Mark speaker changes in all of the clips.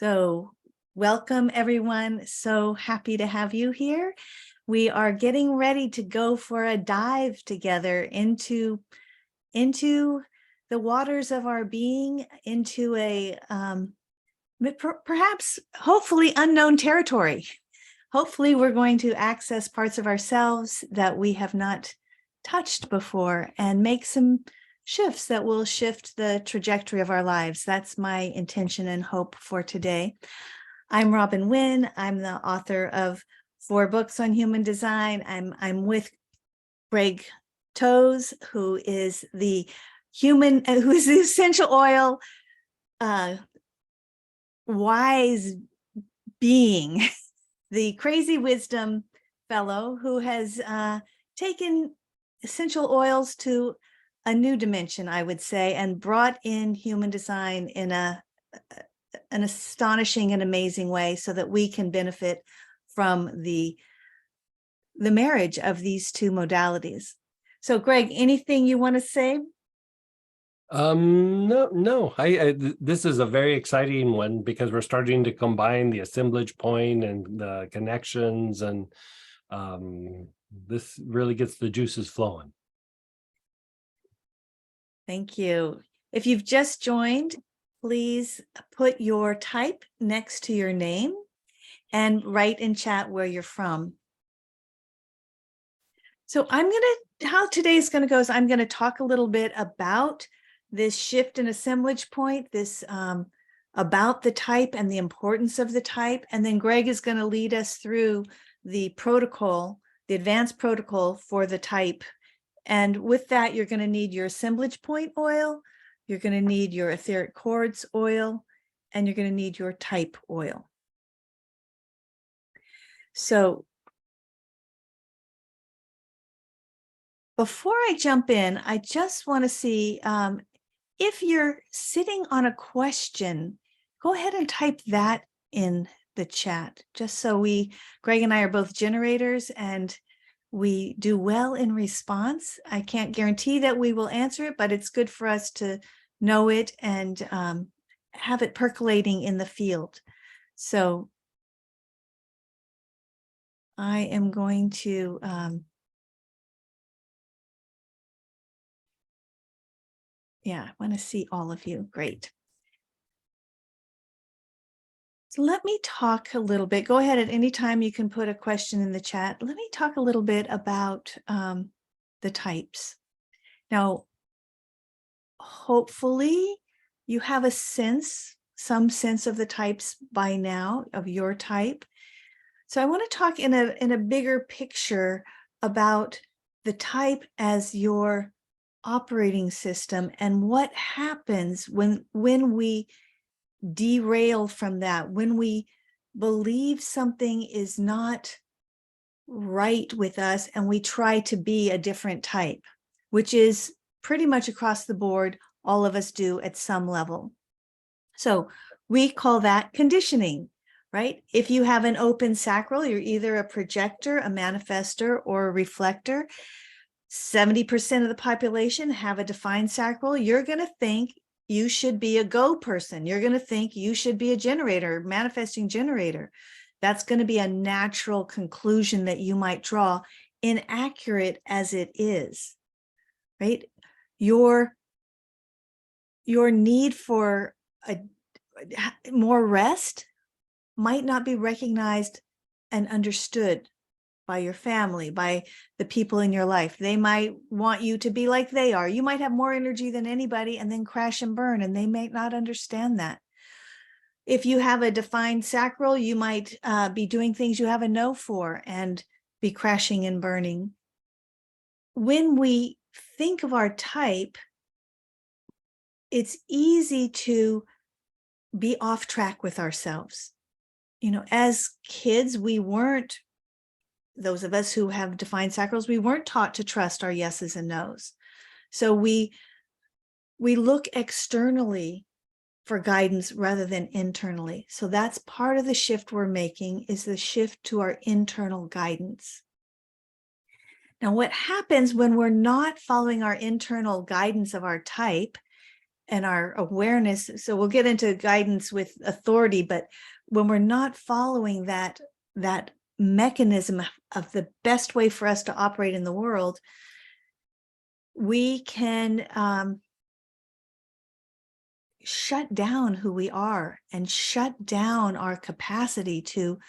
Speaker 1: So welcome everyone. So happy to have you here. We are getting ready to go for a dive together into the waters of our being, into a perhaps hopefully unknown territory. Hopefully we're going to access parts of ourselves that we have not touched before and make some shifts that will shift the trajectory of our lives. That's my intention and hope for today. I'm Robin Wynn. I'm the author of 4 books on human design. I'm with Greg Toes, who is the essential oil wise being, the crazy wisdom fellow who has taken essential oils to a new dimension, I would say, and brought in human design in an astonishing and amazing way so that we can benefit from the marriage of these two modalities. So Greg, anything you want to say?
Speaker 2: No. This is a very exciting one because we're starting to combine the assemblage point and the connections, and this really gets the juices flowing.
Speaker 1: Thank you. If you've just joined, please put your type next to your name and write in chat where you're from. So how today's going to go is I'm going to talk a little bit about this shift and assemblage point, this about the type and the importance of the type. And then Greg is going to lead us through the protocol, the advanced protocol for the type. And with that, you're going to need your assemblage point oil, you're going to need your etheric quartz oil, and you're going to need your type oil. So before I jump in, I just want to see if you're sitting on a question, go ahead and type that in the chat, just so Greg and I are both generators and we do well in response. I can't guarantee that we will answer it, but it's good for us to know it and have it percolating in the field. So I am going to I want to see all of you. Great. So let me talk a little bit. Go ahead at any time. You can put a question in the chat. Let me talk a little bit about the types. Now, hopefully you have some sense of the types by now, of your type. So I want to talk in a bigger picture about the type as your operating system and what happens when we derail from that, when we believe something is not right with us and we try to be a different type, which is pretty much across the board, all of us do at some level. So we call that conditioning, right? If you have an open sacral, you're either a projector, a manifester, or a reflector. 70% of the population have a defined sacral. You're going to think you should be a go person. You're going to think you should be a generator, manifesting generator. That's going to be a natural conclusion that you might draw, inaccurate as it is, right? Your need for more rest might not be recognized and understood by your family, by the people in your life. They might want you to be like they are. You might have more energy than anybody and then crash and burn, and they may not understand that. If you have a defined sacral, you might be doing things you have a no for and be crashing and burning. When we think of our type, it's easy to be off track with ourselves. You know, as kids, those of us who have defined sacrals, we weren't taught to trust our yeses and nos. So we look externally for guidance rather than internally. So that's part of the shift we're making, is the shift to our internal guidance. Now, what happens when we're not following our internal guidance of our type, and our awareness. So we'll get into guidance with authority, but when we're not following that mechanism of the best way for us to operate in the world, we can shut down who we are and shut down our capacity to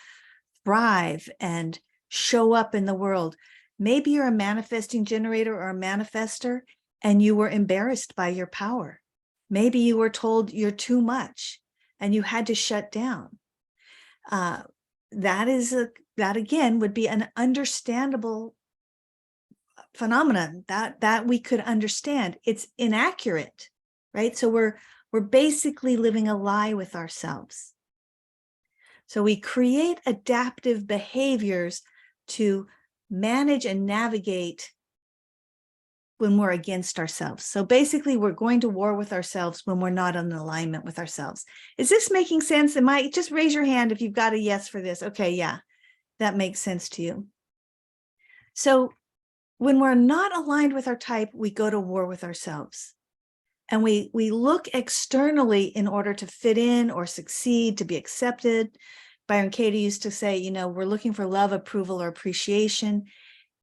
Speaker 1: thrive and show up in the world. Maybe you're a manifesting generator or a manifester, and you were embarrassed by your power. Maybe you were told you're too much and you had to shut down. That again would be an understandable phenomenon that we could understand. It's inaccurate, right? So we're basically living a lie with ourselves. So we create adaptive behaviors to manage and navigate when we're against ourselves. So basically, we're going to war with ourselves when we're not in alignment with ourselves. Is this making sense? Just raise your hand if you've got a yes for this. Okay, yeah, that makes sense to you. So when we're not aligned with our type, we go to war with ourselves. And we look externally in order to fit in or succeed, to be accepted. Byron Katie used to say, we're looking for love, approval, or appreciation.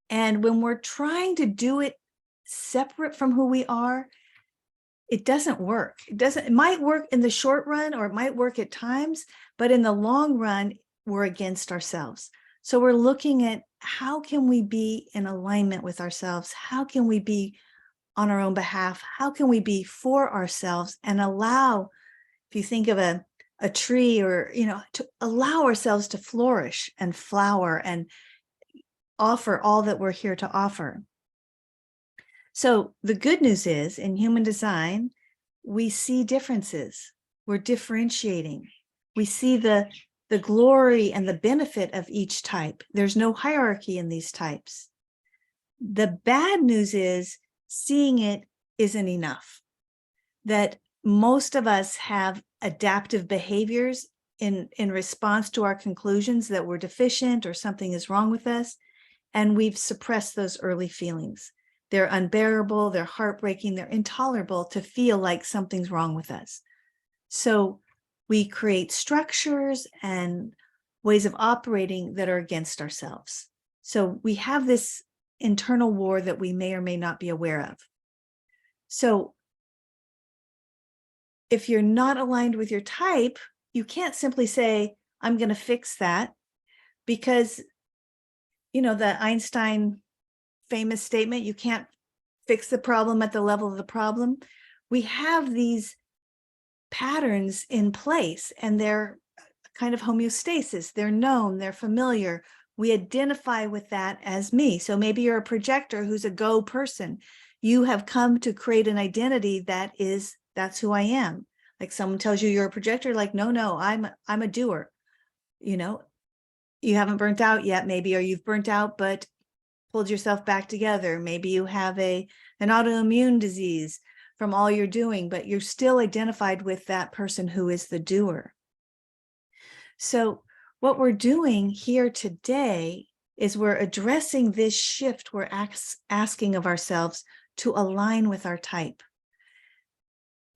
Speaker 1: And when we're trying to do it separate from who we are, it doesn't work. It might work in the short run, or it might work at times, but in the long run, we're against ourselves. So we're looking at how can we be in alignment with ourselves? How can we be on our own behalf? How can we be for ourselves and allow, if you think of a tree, or, to allow ourselves to flourish and flower and offer all that we're here to offer. So the good news is, in human design, we see differences. We're differentiating. We see the glory and the benefit of each type. There's no hierarchy in these types. The bad news is seeing it isn't enough. That most of us have adaptive behaviors in response to our conclusions that we're deficient or something is wrong with us, and we've suppressed those early feelings. They're unbearable, they're heartbreaking, they're intolerable to feel like something's wrong with us. So we create structures and ways of operating that are against ourselves. So we have this internal war that we may or may not be aware of. So if you're not aligned with your type, you can't simply say, I'm going to fix that, because, the Einstein famous statement, you can't fix the problem at the level of the problem. We have these patterns in place, and they're kind of homeostasis. They're known, they're familiar. We identify with that as me. So maybe you're a projector who's a go person. You have come to create an identity that's who I am. Like someone tells you you're a projector, like, no, I'm a doer. You haven't burnt out yet, maybe, or you've burnt out, but pulled yourself back together. Maybe you have an autoimmune disease from all you're doing, but you're still identified with that person who is the doer. So what we're doing here today is we're addressing this shift we're asking of ourselves to align with our type.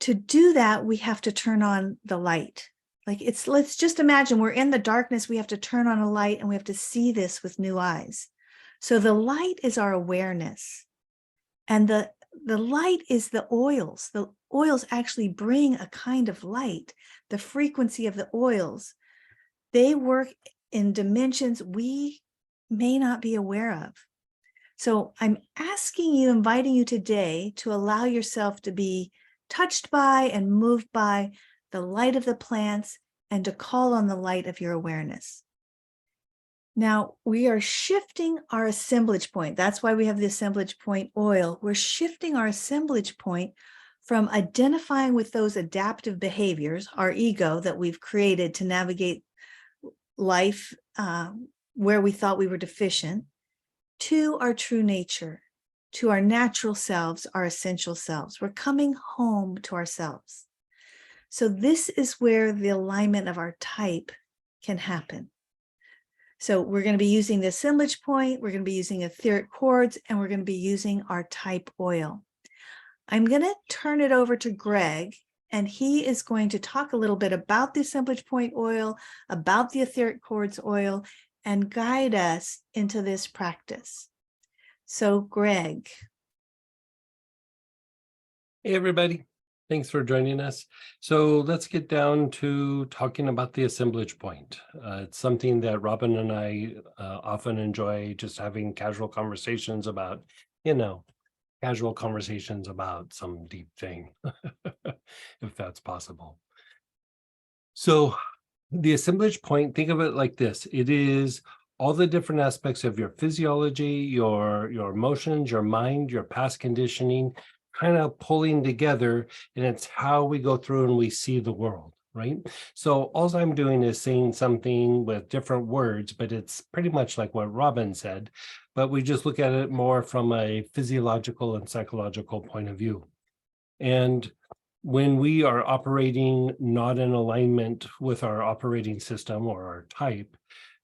Speaker 1: To do that, we have to turn on the light. Let's just imagine we're in the darkness. We have to turn on a light, and we have to see this with new eyes. So the light is our awareness, and the light is the oils. The oils actually bring a kind of light. The frequency of the oils, they work in dimensions we may not be aware of. So I'm inviting you today to allow yourself to be touched by and moved by the light of the plants, and to call on the light of your awareness. Now, we are shifting our assemblage point. That's why we have the assemblage point oil. We're shifting our assemblage point from identifying with those adaptive behaviors, our ego that we've created to navigate life where we thought we were deficient, to our true nature, to our natural selves, our essential selves. We're coming home to ourselves. So this is where the alignment of our type can happen. So we're going to be using the assemblage point, we're going to be using etheric cords, and we're going to be using our type oil. I'm going to turn it over to Greg, and he is going to talk a little bit about the assemblage point oil, about the etheric quartz oil, and guide us into this practice. So, Greg.
Speaker 2: Hey, everybody. Thanks for joining us. So let's get down to talking about the assemblage point. It's something that Robin and I often enjoy, just having casual conversations about, casual conversations about some deep thing, if that's possible. So the assemblage point, think of it like this. It is all the different aspects of your physiology, your emotions, your mind, your past conditioning, kind of pulling together, and it's how we go through and we see the world, right? So all I'm doing is saying something with different words, but it's pretty much like what Robin said, but we just look at it more from a physiological and psychological point of view. And when we are operating not in alignment with our operating system or our type,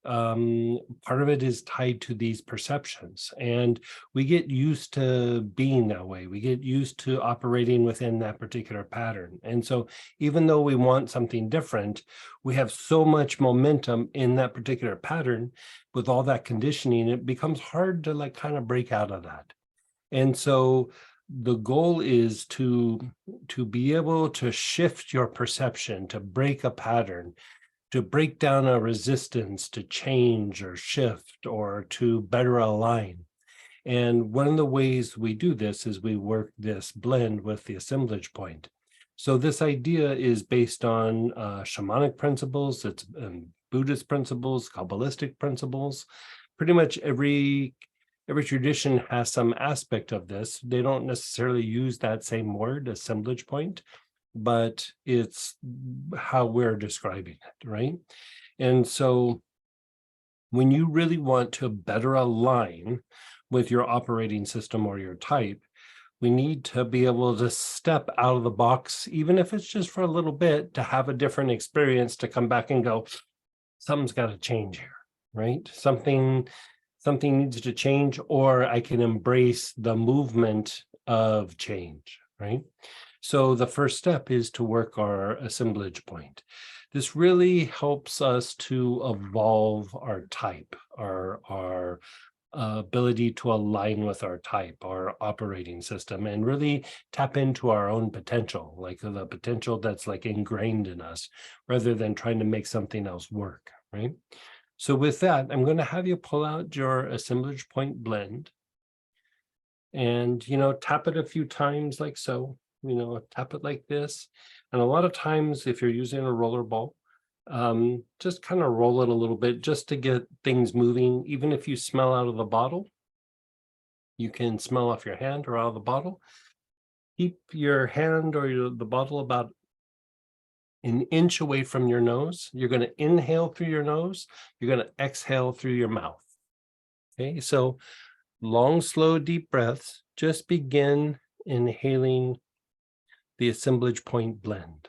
Speaker 2: part of it is tied to these perceptions, and we get used to being that way. We get used to operating within that particular pattern. And so even though we want something different, we have so much momentum in that particular pattern with all that conditioning, it becomes hard to like kind of break out of that. And so the goal is to be able to shift your perception, to break a pattern, to break down a resistance to change or shift, or to better align. And one of the ways we do this is we work this blend with the assemblage point. So this idea is based on shamanic principles, it's Buddhist principles, Kabbalistic principles. Pretty much every tradition has some aspect of this. They don't necessarily use that same word, assemblage point, but it's how we're describing it, right? And so when you really want to better align with your operating system or your type, we need to be able to step out of the box, even if it's just for a little bit, to have a different experience, to come back and go, something's got to change here, right? Something needs to change, or I can embrace the movement of change, right? So the first step is to work our assemblage point. This really helps us to evolve our type, our ability to align with our type, our operating system, and really tap into our own potential, like the potential that's like ingrained in us, rather than trying to make something else work, right? So with that, I'm going to have you pull out your assemblage point blend and, tap it a few times like so, tap it like this. And a lot of times if you're using a roller ball, just kind of roll it a little bit just to get things moving. Even if you smell out of the bottle, you can smell off your hand or out of the bottle. Keep your hand or the bottle about an inch away from your nose. You're going to inhale through your nose. You're going to exhale through your mouth. Okay, so long, slow, deep breaths. Just begin inhaling the assemblage point blend.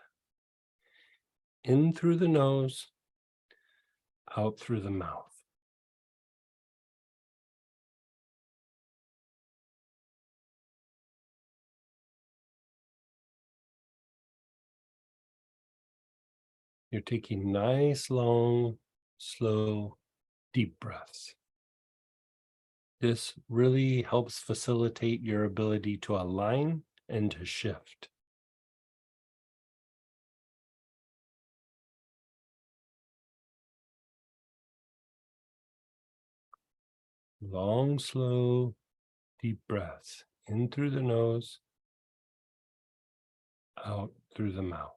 Speaker 2: In through the nose, out through the mouth. You're taking nice, long, slow, deep breaths. This really helps facilitate your ability to align and to shift. Long, slow, deep breaths. In through the nose, out through the mouth.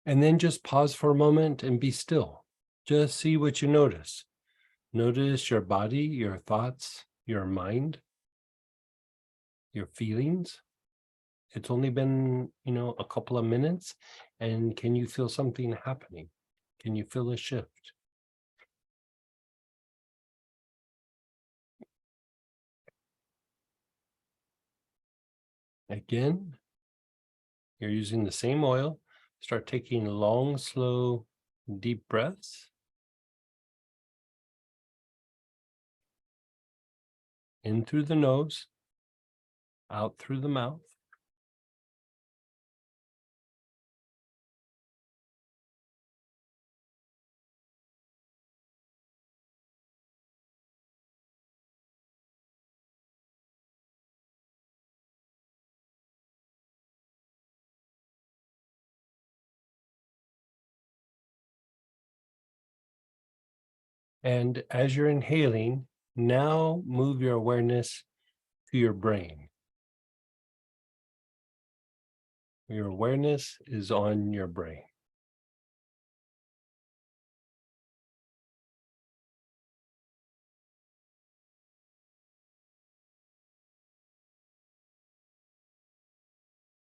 Speaker 2: And then just pause for a moment and be still. Just see what you notice. Notice your body, your thoughts, your mind, your feelings. It's only been, a couple of minutes. And can you feel something happening? Can you feel a shift? Again, you're using the same oil, Start taking long, slow, deep breaths. In through the nose, out through the mouth. And as you're inhaling, now move your awareness to your brain. Your awareness is on your brain.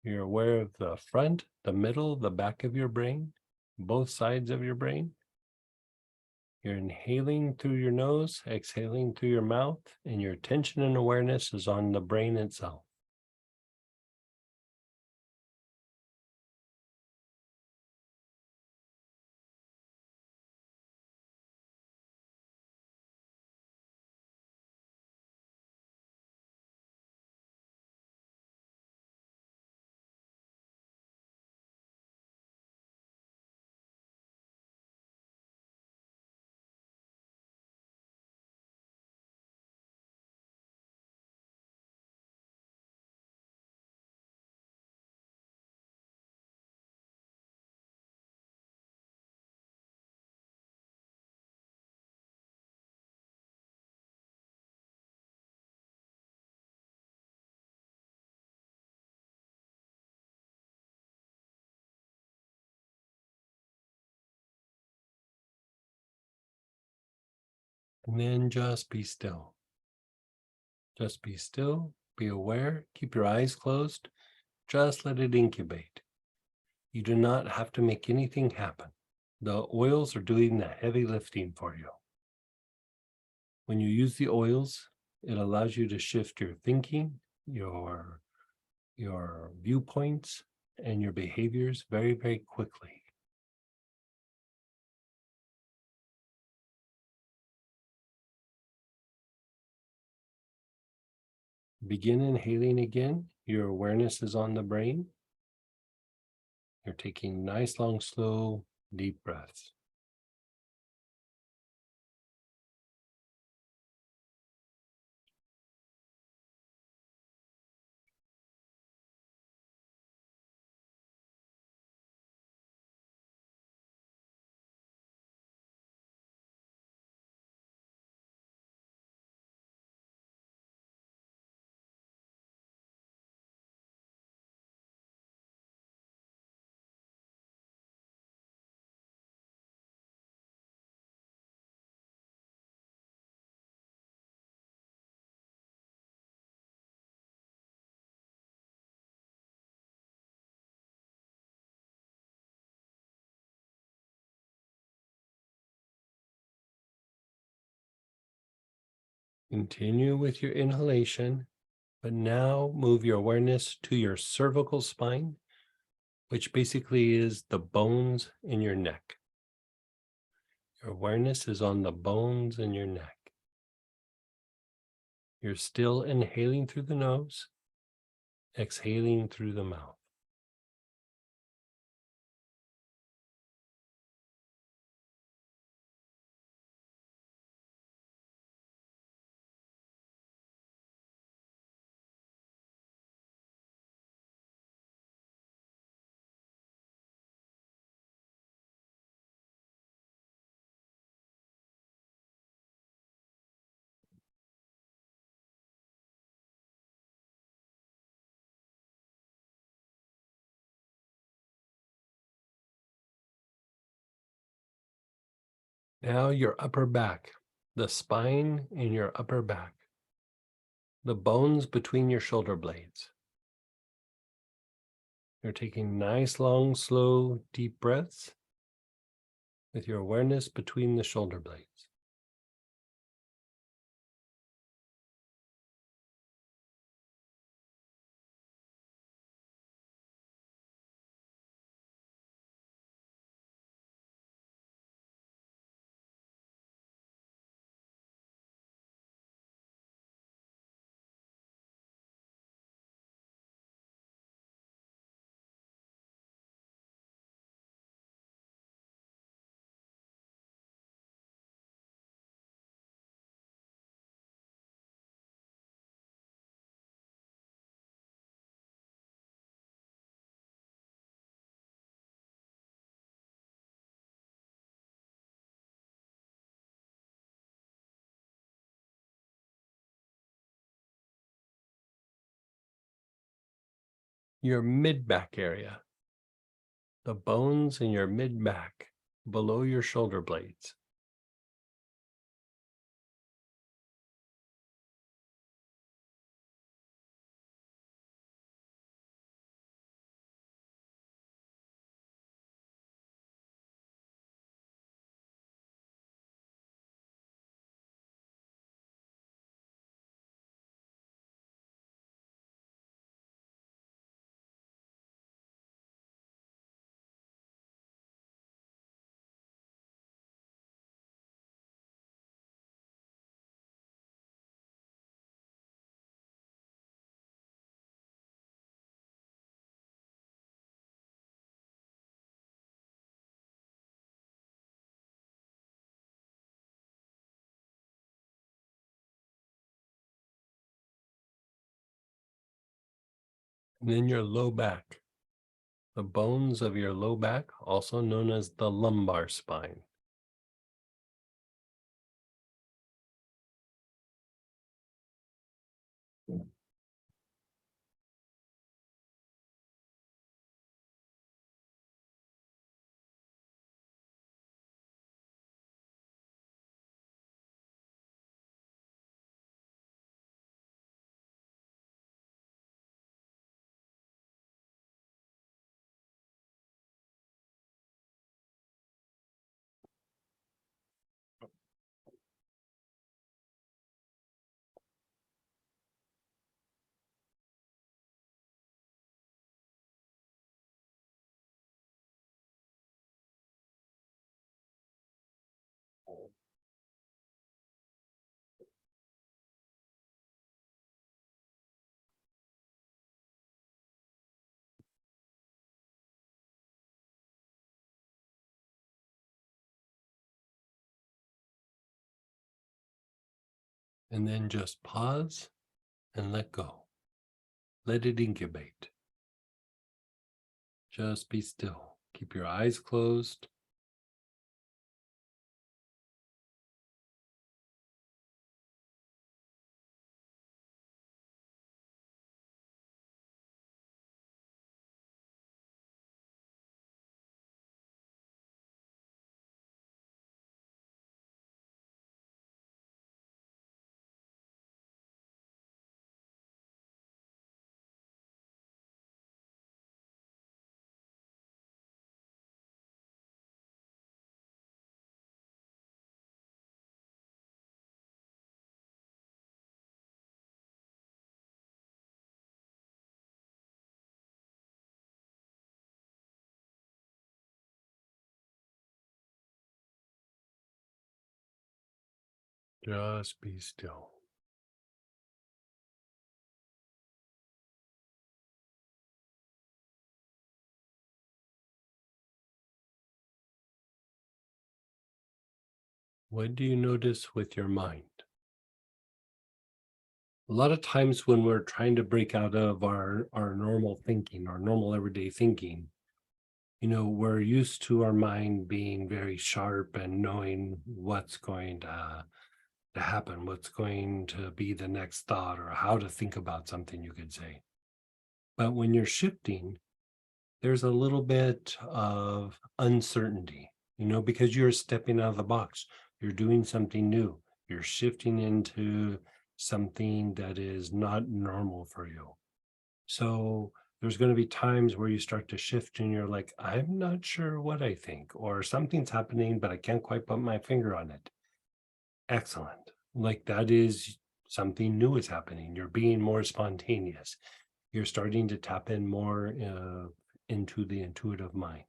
Speaker 2: You're aware of the front, the middle, the back of your brain, both sides of your brain. You're inhaling through your nose, exhaling through your mouth, and your attention and awareness is on the brain itself. And then just be still. Just be still, be aware, keep your eyes closed, just let it incubate. You do not have to make anything happen. The oils are doing the heavy lifting for you. When you use the oils, it allows you to shift your thinking, your viewpoints, and your behaviors very, very quickly. Begin inhaling again. Your awareness is on the brain. You're taking nice, long, slow, deep breaths. Continue with your inhalation, but now move your awareness to your cervical spine, which basically is the bones in your neck. Your awareness is on the bones in your neck. You're still inhaling through the nose, exhaling through the mouth. Now your upper back, the spine in your upper back, the bones between your shoulder blades. You're taking nice, long, slow, deep breaths with your awareness between the shoulder blades. your mid-back area, the bones in your mid-back below your shoulder blades. And then your low back, the bones of your low back, also known as the lumbar spine. And then just pause and let go. Let it incubate. Just be still. Keep your eyes closed. Just be still. What do you notice with your mind? A lot of times when we're trying to break out of our normal thinking, our normal everyday thinking, we're used to our mind being very sharp and knowing what's going to happen, what's going to be the next thought, or how to think about something, you could say. But when you're shifting, there's a little bit of uncertainty, because you're stepping out of the box. You're doing something new. You're shifting into something that is not normal for you. So there's going to be times where you start to shift and you're like, I'm not sure what I think, or something's happening, but I can't quite put my finger on it. Excellent. Like that is something new is happening. You're being more spontaneous. You're starting to tap in more into the intuitive mind,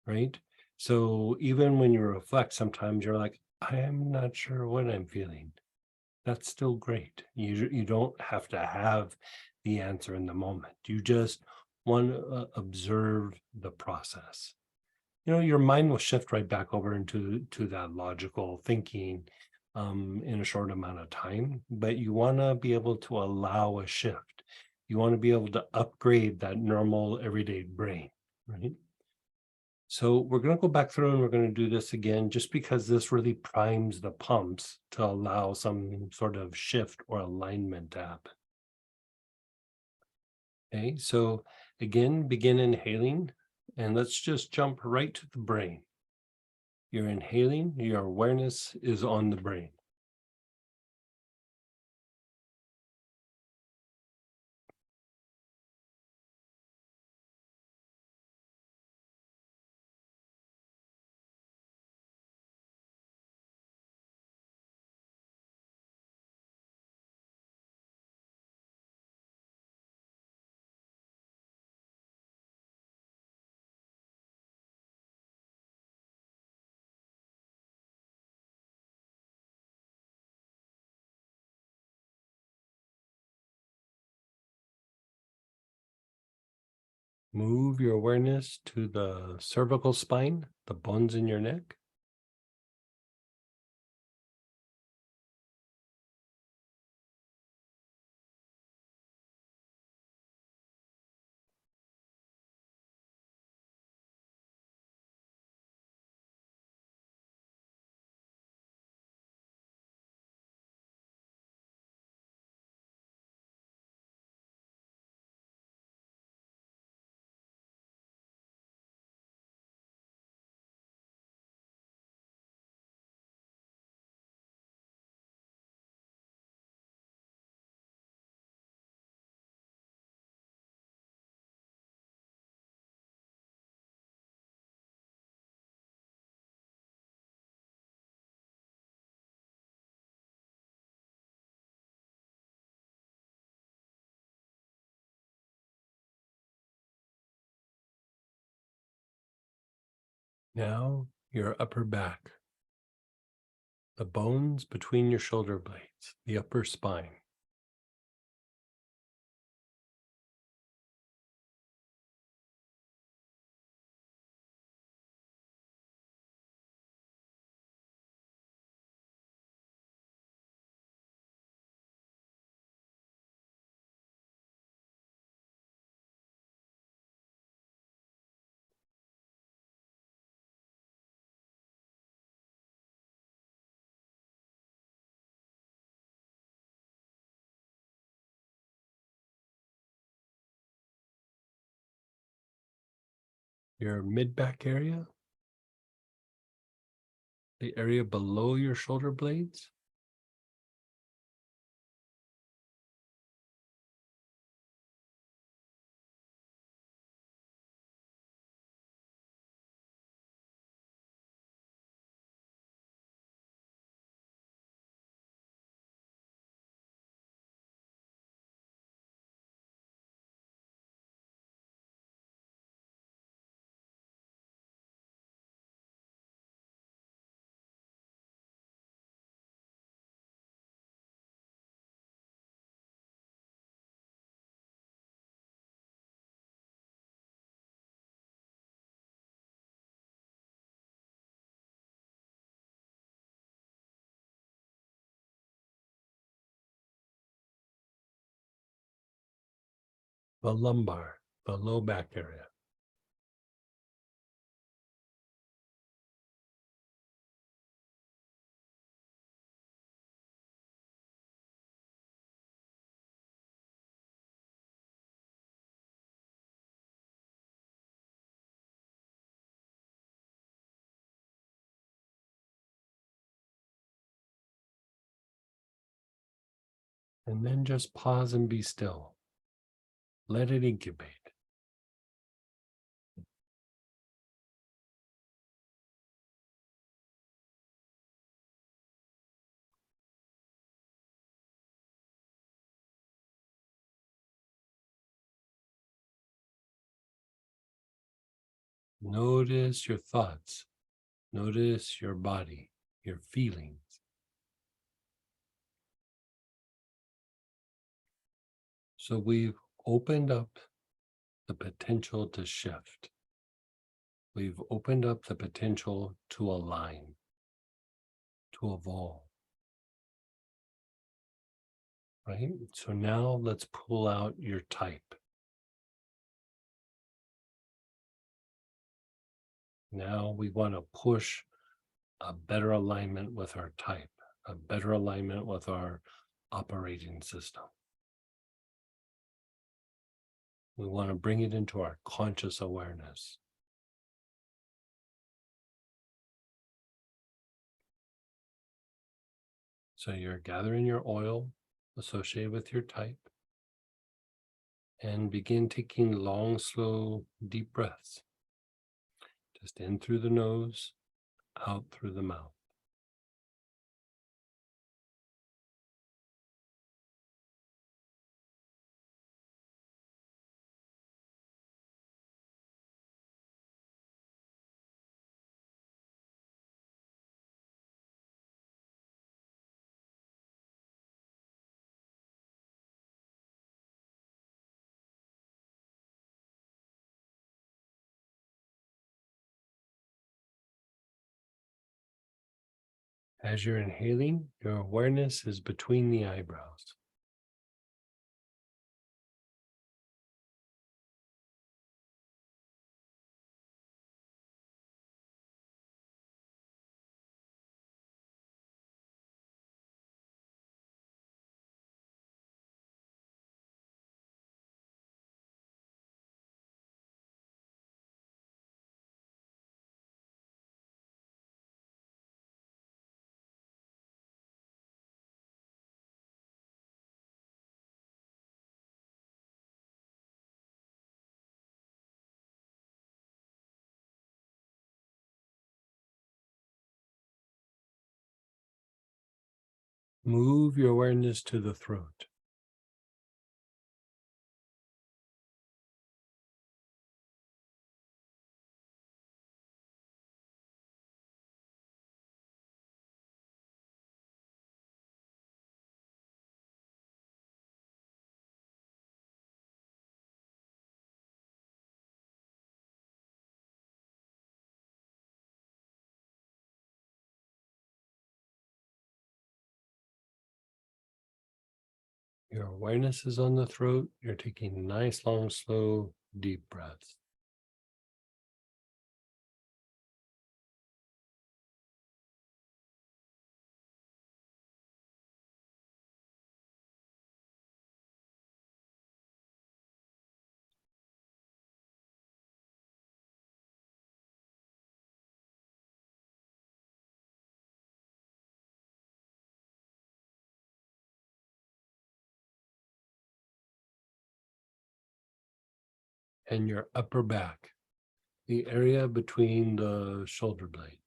Speaker 2: right? So even when you reflect, sometimes you're like, I am not sure what I'm feeling. That's still great. You don't have to have the answer in the moment. You just want to observe the process. Your mind will shift right back over into that logical thinking in a short amount of time, but you want to be able to allow a shift. You want to be able to upgrade that normal everyday brain, right? So we're going to go back through and we're going to do this again, just because this really primes the pumps to allow some sort of shift or alignment to happen. Okay, so again, begin inhaling, and let's just jump right to the brain. You're inhaling, your awareness is on the brain. Move your awareness to the cervical spine, the bones in your neck. Now, your upper back, the bones between your shoulder blades, the upper spine. Your mid back area, the area below your shoulder blades. The lumbar, the low back area. And then just pause and be still. Let it incubate. Notice your thoughts. Notice your body, your feelings. So we've opened up the potential to shift. We've opened up the potential to align, to evolve, right? So now let's pull out your type. Now we want to push a better alignment with our type, a better alignment with our operating system. We want to bring it into our conscious awareness. So you're gathering your oil associated with your type and begin taking long, slow, deep breaths. Just in through the nose, out through the mouth. As you're inhaling, your awareness is between the eyebrows. Move your awareness to the throat. Your awareness is on the throat. You're taking nice, long, slow, deep breaths. And your upper back, the area between the shoulder blades.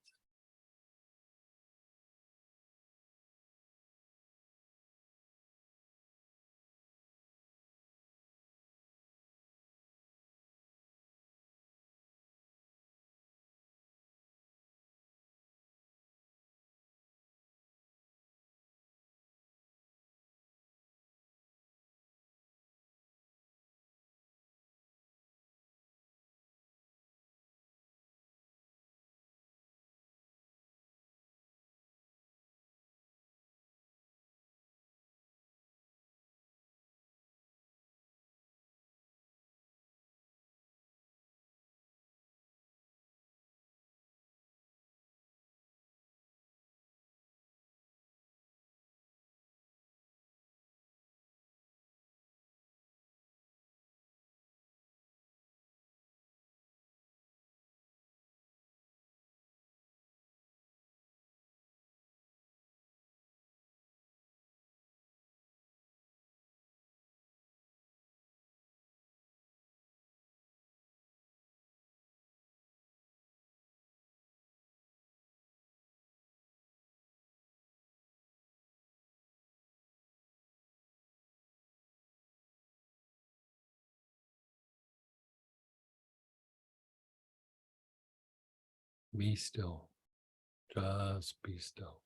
Speaker 2: Be still. Just be still.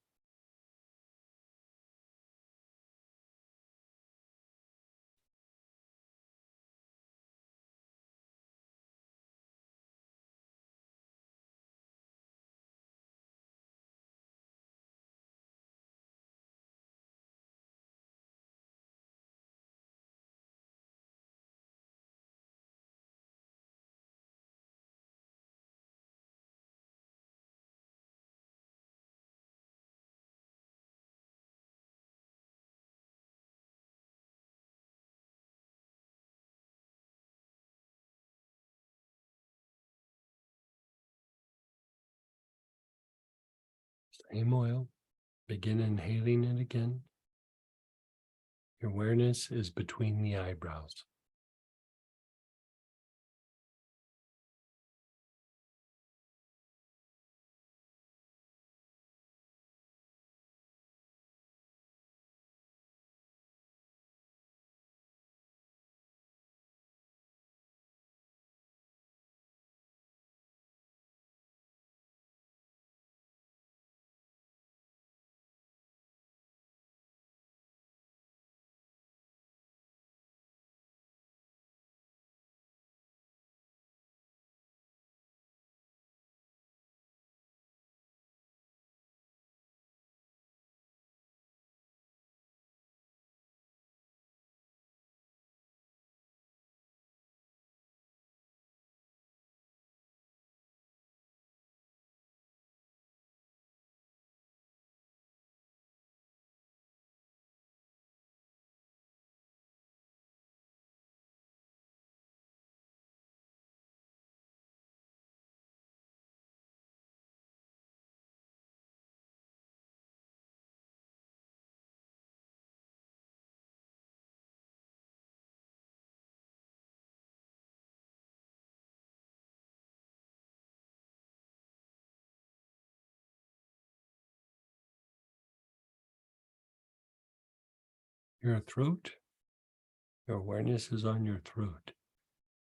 Speaker 2: Same oil. Begin inhaling it again. Your awareness is between the eyebrows. Your throat, your awareness is on your throat.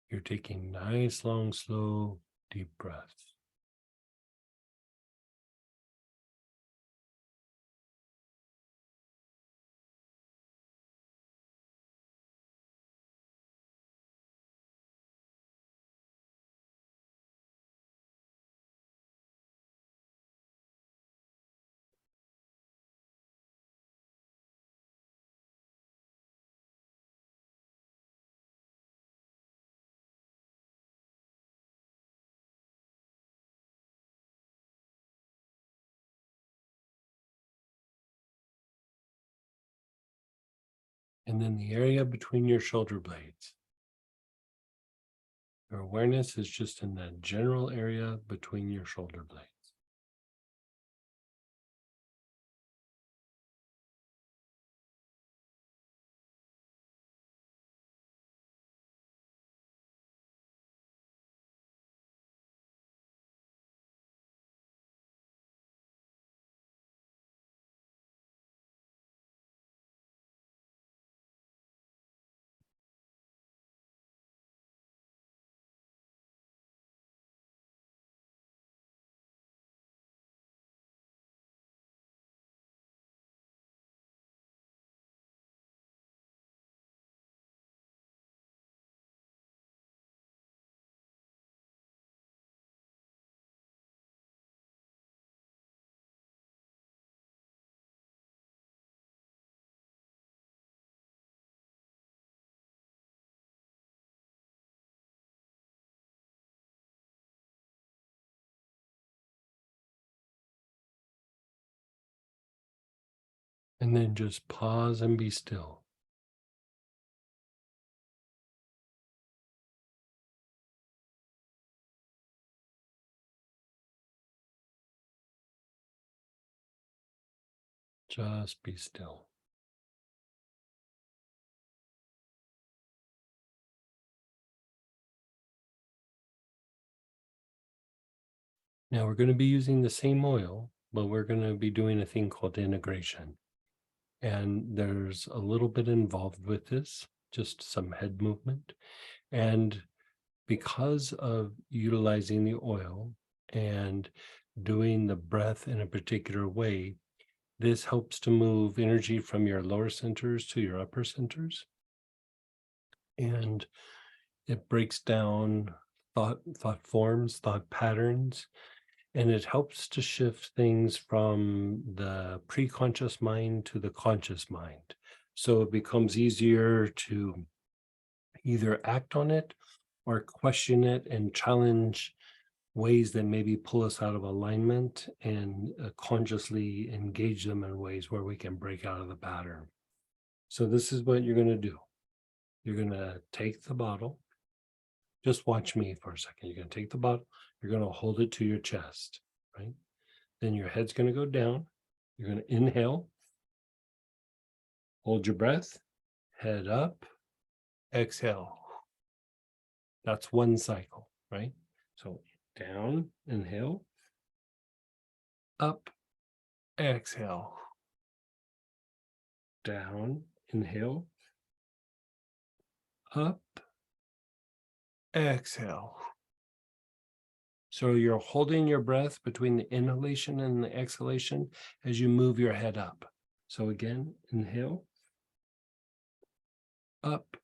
Speaker 2: You're taking nice, long, slow, deep breaths. And then the area between your shoulder blades. Your awareness is just in that general area between your shoulder blades. And then just pause and be still. Just be still. Now we're going to be using the same oil, but we're going to be doing a thing called integration. And there's a little bit involved with this, just some head movement. And because of utilizing the oil and doing the breath in a particular way, this helps to move energy from your lower centers to your upper centers. And it breaks down thought forms, thought patterns, and it helps to shift things from the pre-conscious mind to the conscious mind. So it becomes easier to either act on it or question it and challenge ways that maybe pull us out of alignment, and consciously engage them in ways where we can break out of the pattern. So this is what you're going to do. You're going to take the bottle. Just watch me for a second. You're going to take the bottle. You're going to hold it to your chest, right? Then your head's going to go down. You're going to inhale, hold your breath, head up, exhale. That's one cycle, right? So down, inhale, up, exhale, down, inhale, up, exhale. So you're holding your breath between the inhalation and the exhalation as you move your head up. So again, inhale, up,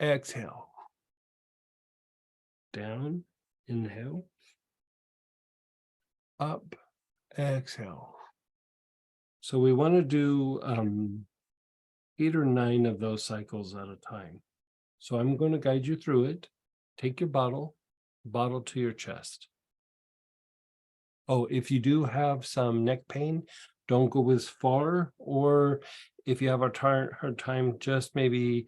Speaker 2: exhale, down, inhale, up, exhale. So we want to do 8 or 9 of those cycles at a time. So I'm going to guide you through it. Take your bottle to your chest. Oh, if you do have some neck pain, don't go as far, or if you have a hard time, just maybe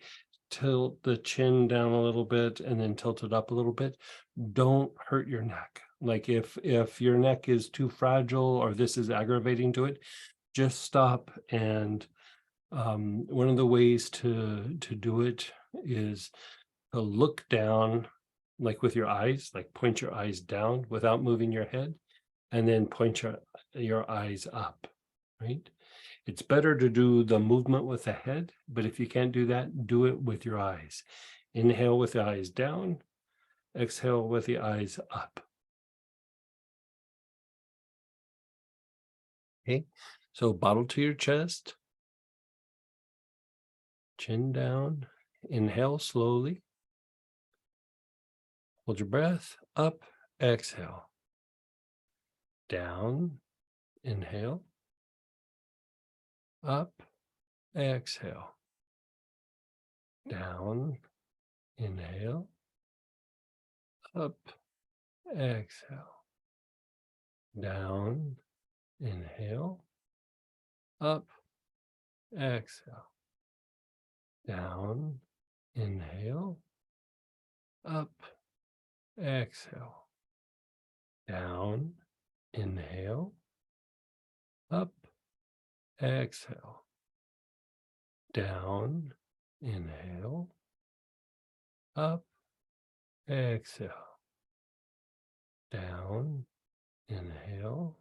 Speaker 2: tilt the chin down a little bit and then tilt it up a little bit. Don't hurt your neck. Like if your neck is too fragile or this is aggravating to it, just stop. And one of the ways to do it is to look down, like with your eyes, like point your eyes down without moving your head, and then point your eyes up, right? It's better to do the movement with the head, but if you can't do that, do it with your eyes. Inhale with the eyes down, exhale with the eyes up. Okay, so bottle to your chest, chin down, inhale slowly, hold your breath, up, exhale, down, inhale, up, exhale, down, inhale, up, exhale, down, inhale, up, exhale, down, inhale, up, exhale, down, inhale, up, exhale, down, inhale, up, exhale, down, inhale,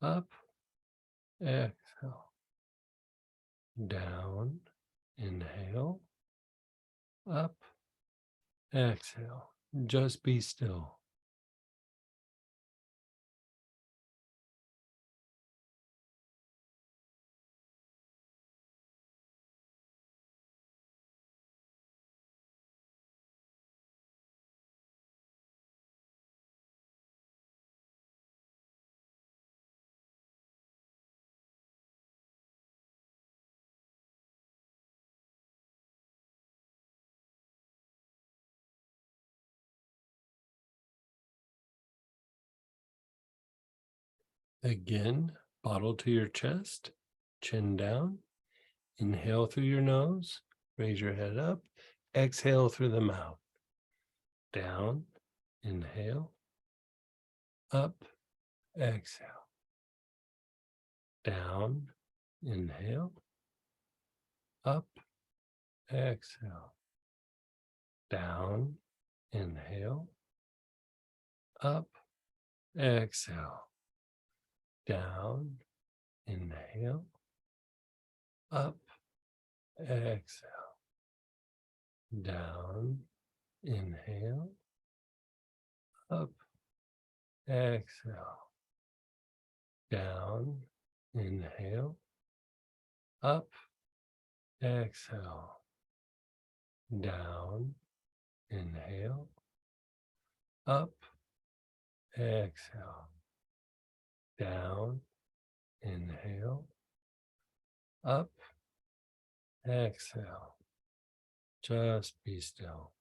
Speaker 2: up, exhale, down, inhale, up, exhale. Just be still. Again, bottle to your chest, chin down, inhale through your nose, raise your head up, exhale through the mouth, down, inhale, up, exhale, down, inhale, up, exhale, down, inhale, up, exhale, down, inhale, up, exhale, down, inhale, up, exhale, down, inhale, up, exhale, down, inhale, up, exhale, down, inhale, up, exhale. Just be still.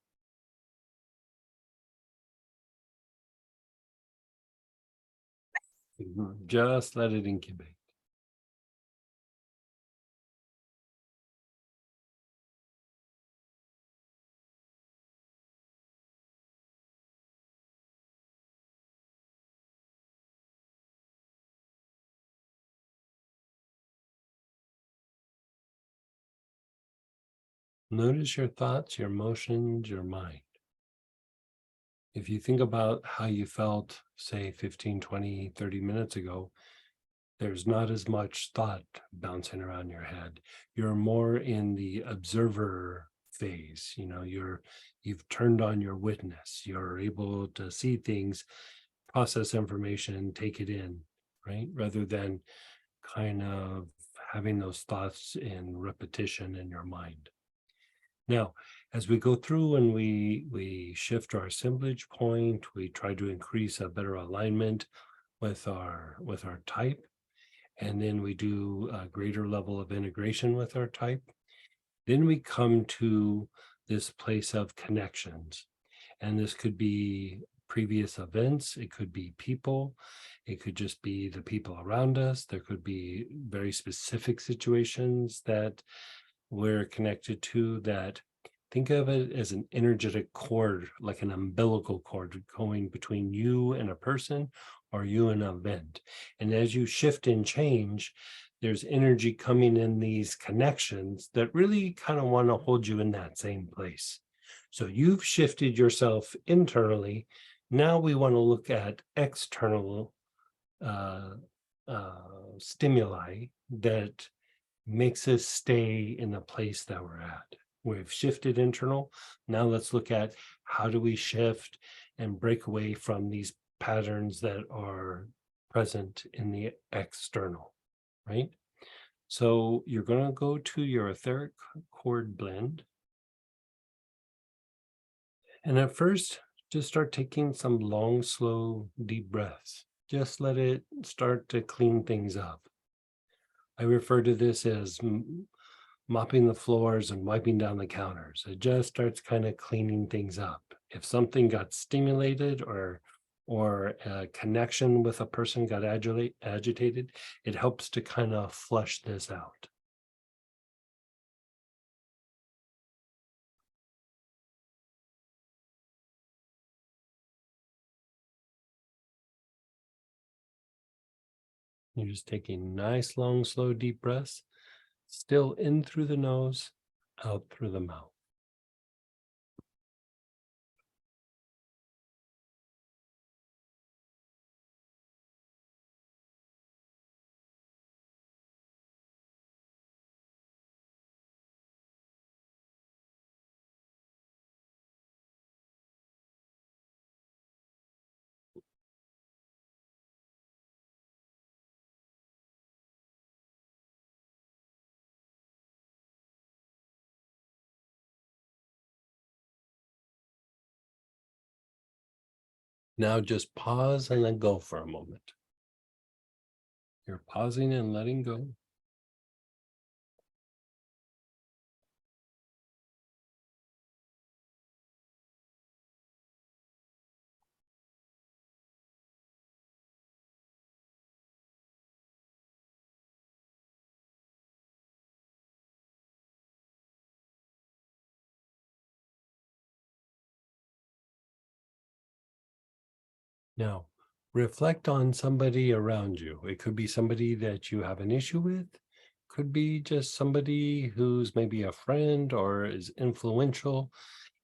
Speaker 2: Just let it incubate. Notice your thoughts, your emotions, your mind. If you think about how you felt, say 15, 20, 30 minutes ago, there's not as much thought bouncing around your head. You're more in the observer phase. You've turned on your witness. You're able to see things, process information, take it in, right? Rather than kind of having those thoughts in repetition in your mind. Now, as we go through and we shift our assemblage point, we try to increase a better alignment with our type, and then we do a greater level of integration with our type. Then we come to this place of connections. And this could be previous events, it could be people, it could just be the people around us. There could be very specific situations that we're connected to, that think of it as an energetic cord, like an umbilical cord going between you and a person or you and an event. And as you shift and change, there's energy coming in these connections that really kind of want to hold you in that same place. So you've shifted yourself internally. Now we want to look at external uh, stimuli that makes us stay in the place that we're at. We've shifted internal. Now let's look at how do we shift and break away from these patterns that are present in the external, right? So you're going to go to your etheric chord blend. And at first, just start taking some long, slow, deep breaths. Just let it start to clean things up. I refer to this as mopping the floors and wiping down the counters. It just starts kind of cleaning things up. If something got stimulated or a connection with a person got agitated, it helps to kind of flush this out. You're just taking nice, long, slow, deep breaths, still in through the nose, out through the mouth. Now just pause and let go for a moment. You're pausing and letting go. Now, reflect on somebody around you. It could be somebody that you have an issue with, could be just somebody who's maybe a friend or is influential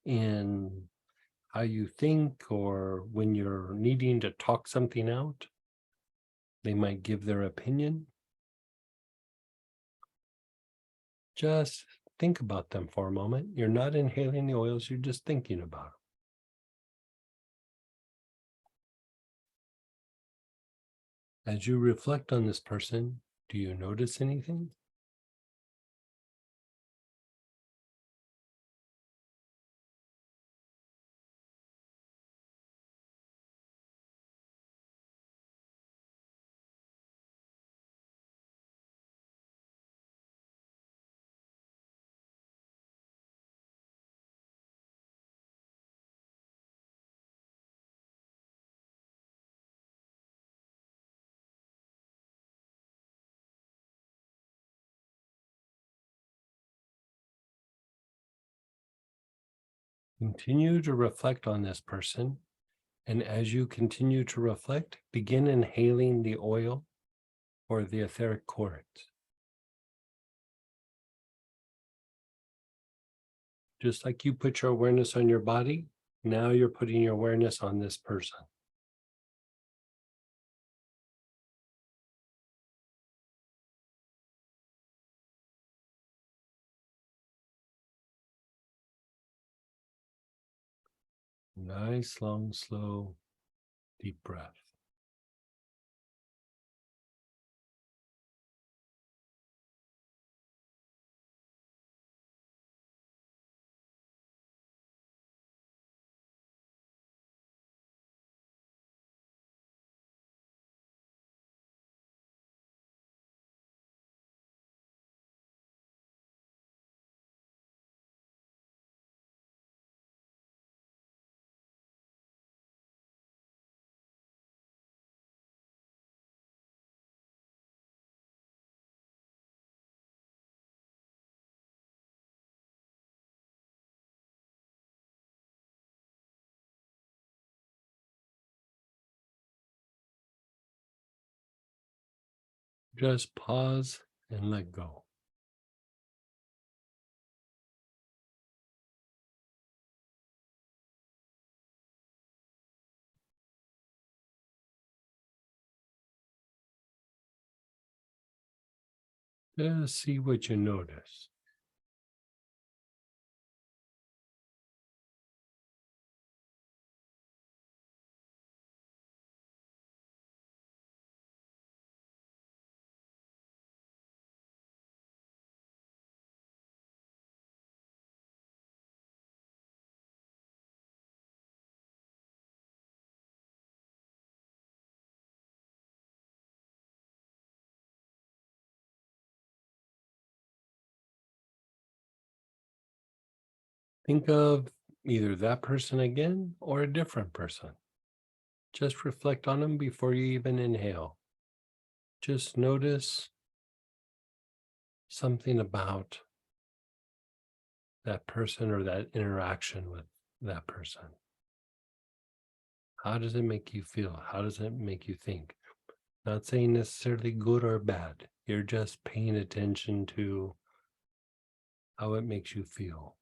Speaker 2: in how you think, or when you're needing to talk something out, they might give their opinion. Just think about them for a moment. You're not inhaling the oils, you're just thinking about them. As you reflect on this person, do you notice anything? Continue to reflect on this person. And as you continue to reflect, begin inhaling the oil or the etheric quartz. Just like you put your awareness on your body, now you're putting your awareness on this person. Nice, long, slow, deep breath. Just pause and let go. Just see what you notice. Think of either that person again or a different person. Just reflect on them before you even inhale. Just notice something about that person or that interaction with that person. How does it make you feel? How does it make you think? Not saying necessarily good or bad. You're just paying attention to how it makes you feel.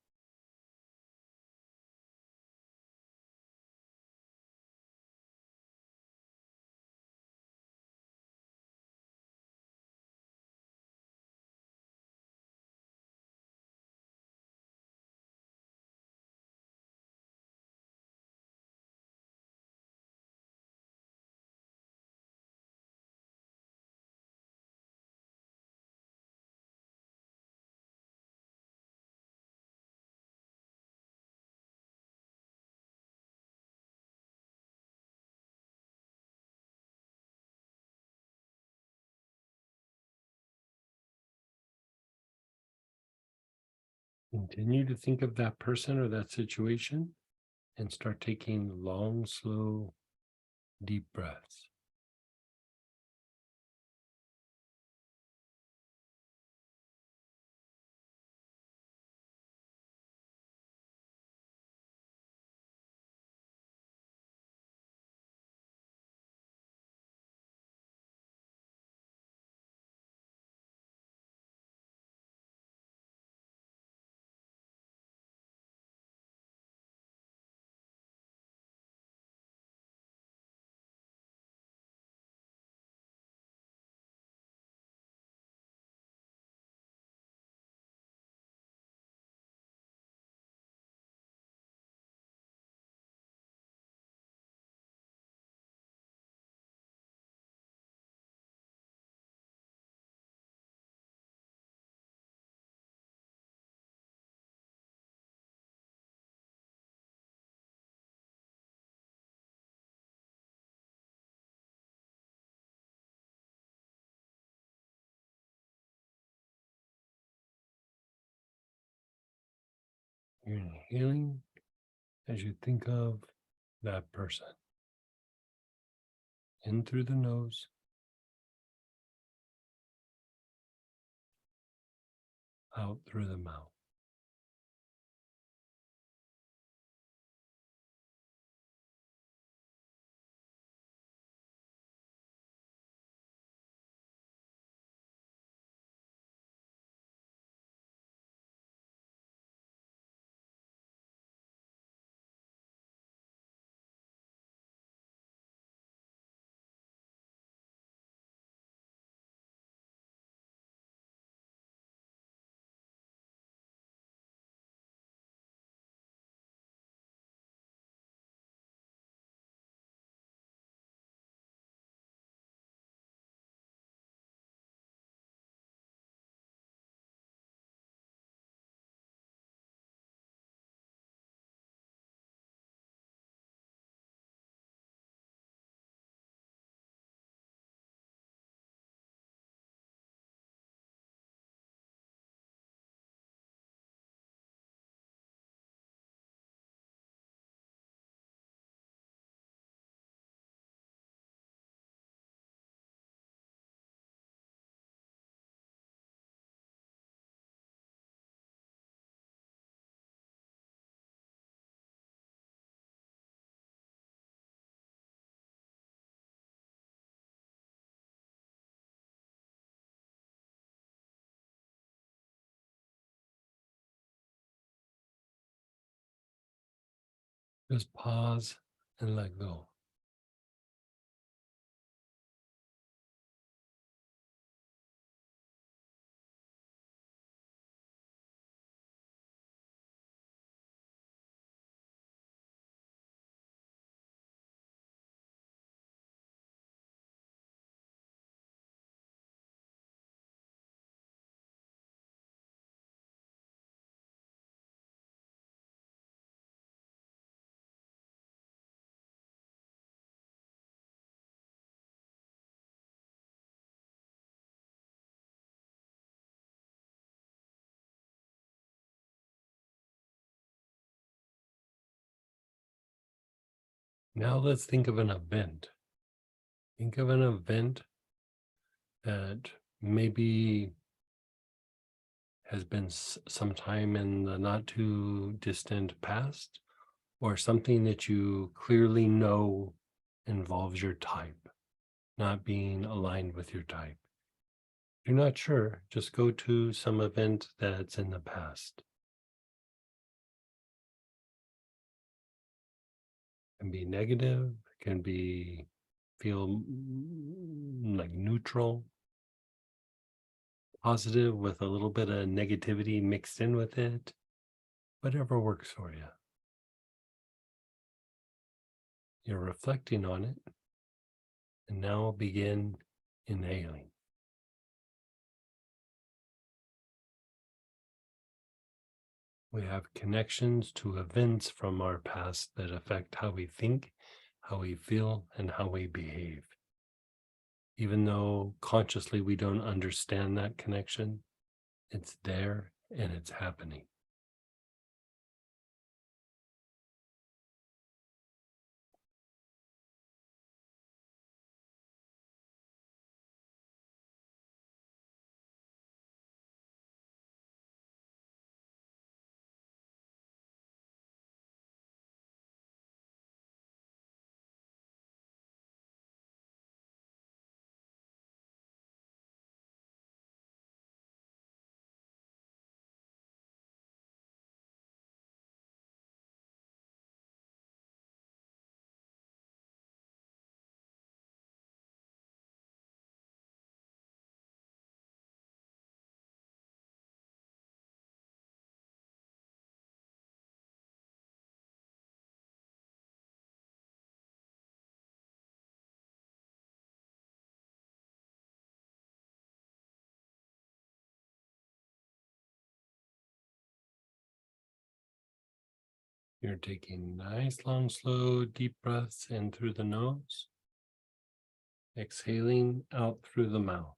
Speaker 2: Continue to think of that person or that situation and start taking long, slow, deep breaths. You're inhaling as you think of that person. In through the nose, out through the mouth. Just pause and let go. Now let's think of an event. Think of an event that maybe has been sometime in the not too distant past, or something that you clearly know involves your type, not being aligned with your type. If you're not sure, just go to some event that's in the past. It can be negative, it can be feel like neutral, positive with a little bit of negativity mixed in with it, whatever works for you. You're reflecting on it, and now begin inhaling. We have connections to events from our past that affect how we think, how we feel, and how we behave. Even though consciously we don't understand that connection, it's there and it's happening. You're taking nice, long, slow, deep breaths in through the nose, exhaling out through the mouth.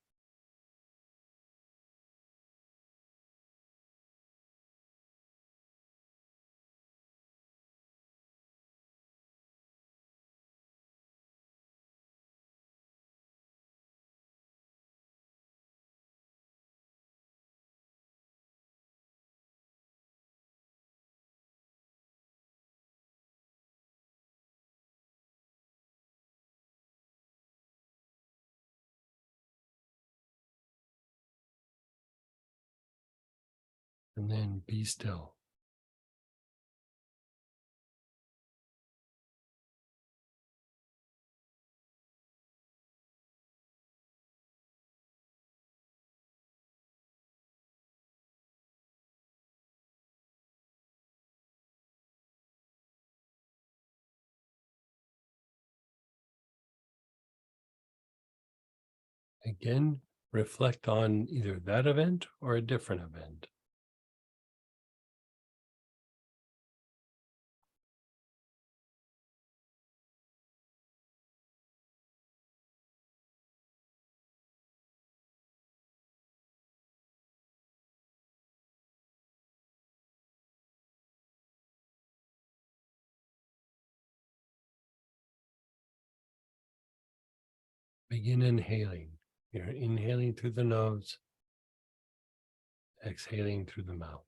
Speaker 2: And then be still. Again, reflect on either that event or a different event. Begin inhaling. You're inhaling through the nose, exhaling through the mouth.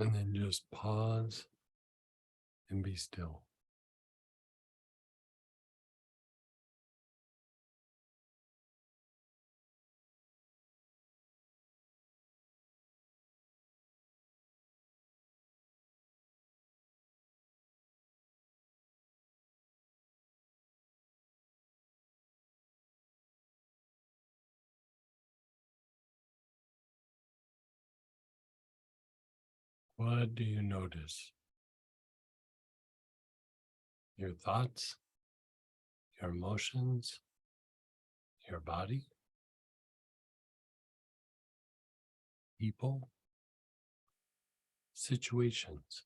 Speaker 2: And then just pause and be still. What do you notice? Your thoughts, your emotions, your body, people, situations.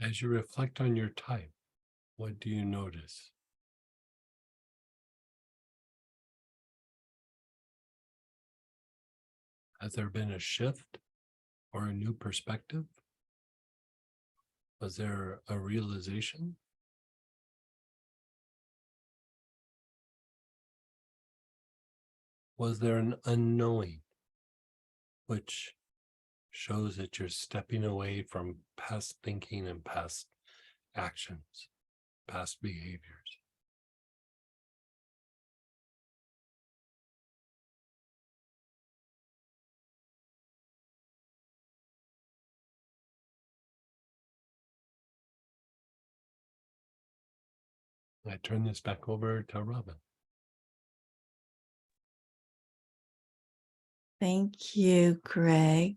Speaker 2: As you reflect on your type, what do you notice? Has there been a shift or a new perspective? Was there a realization? Was there an unknowing, which shows that you're stepping away from past thinking and past actions, past behaviors? I turn this back over to Robin.
Speaker 1: Thank you, Greg.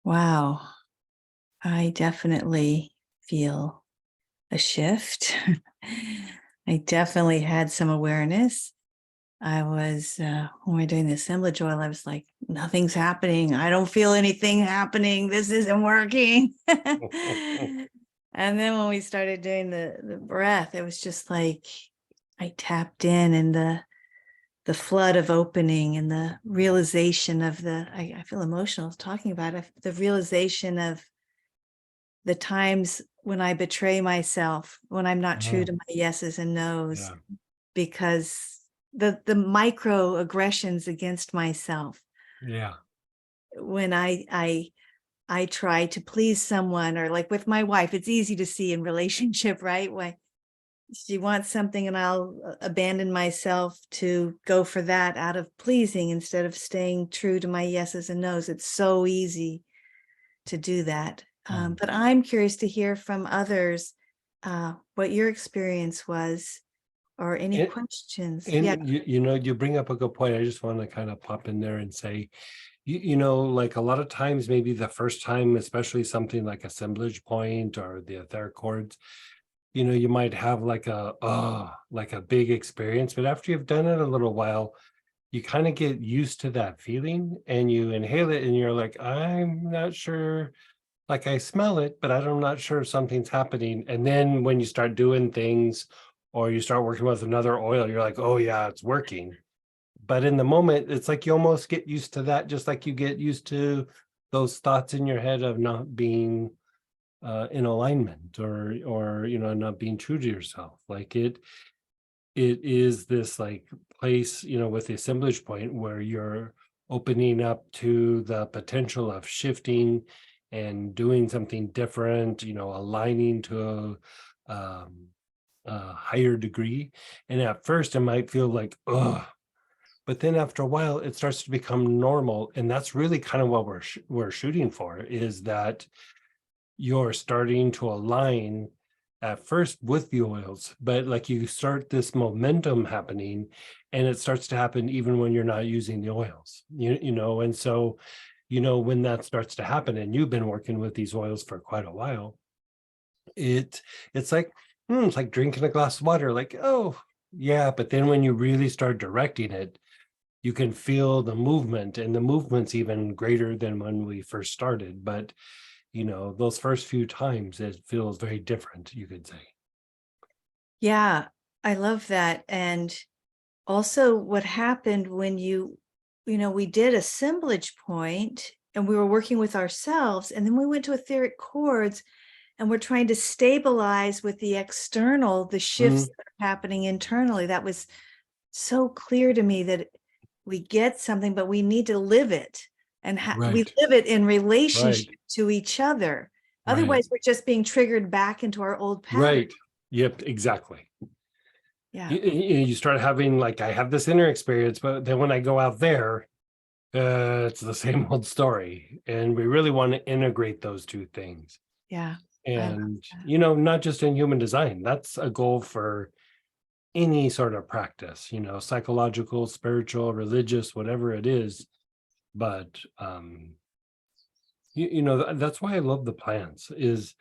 Speaker 1: Wow, I definitely feel a shift. I definitely had some awareness. I was, when we were doing the assemblage oil, I was like, nothing's happening. I don't feel anything happening. This isn't working. And then when we started doing the breath, it was just like I tapped in, and the flood of opening and the realization of I feel emotional talking about it, the realization of the times when I betray myself, when I'm not true to my yeses and nos,
Speaker 2: Yeah,
Speaker 1: because the microaggressions against myself,
Speaker 2: yeah,
Speaker 1: when I try to please someone, or like with my wife, it's easy to see in relationship, right? When she wants something and I'll abandon myself to go for that out of pleasing instead of staying true to my yeses and nos. It's so easy to do that. But I'm curious to hear from others what your experience was, or any
Speaker 2: And,
Speaker 1: questions. Yeah.
Speaker 2: and you bring up a good point. I just want to kind of pop in there and say, like a lot of times, maybe the first time, especially something like assemblage point or the etheric chords, you might have like a big experience, but after you've done it a little while, you kind of get used to that feeling and you inhale it and you're like, I'm not sure, like I smell it, but I'm not sure if something's happening. And then when you start doing things or you start working with another oil, you're like, oh yeah, it's working. But in the moment, it's like you almost get used to that, just like you get used to those thoughts in your head of not being in alignment, or not being true to yourself. Like it is this like place, with the assemblage point where you're opening up to the potential of shifting and doing something different, aligning to a higher degree. And at first it might feel like, oh, But then after a while, it starts to become normal. And that's really kind of what we're shooting for, is that you're starting to align at first with the oils, but like you start this momentum happening, and it starts to happen even when you're not using the oils, and so, when that starts to happen, and you've been working with these oils for quite a while, it's like, it's like drinking a glass of water, like, oh yeah, but then when you really start directing it, you can feel the movement, and the movement's even greater than when we first started. But those first few times, it feels very different, you could say.
Speaker 1: Yeah, I love that. And also what happened when we did assemblage point and we were working with ourselves, and then we went to etheric chords and we're trying to stabilize with the external, the shifts
Speaker 2: Mhm.
Speaker 1: that are happening internally. That was so clear to me that we get something, but we need to live it. And we
Speaker 2: Right,
Speaker 1: live it in
Speaker 2: right,
Speaker 1: relationship to each other.
Speaker 2: right,
Speaker 1: Otherwise, we're just being triggered back into our old pattern.
Speaker 2: right. Yep, exactly.
Speaker 1: Yeah.
Speaker 2: You start having, like, I have this inner experience, but then when I go out there, it's the same old story. And we really want to integrate those two things.
Speaker 1: Yeah. I love
Speaker 2: And,
Speaker 1: that.
Speaker 2: not just in human design, that's a goal for any sort of practice, psychological, spiritual, religious, whatever it is. But that's why I love the plants, is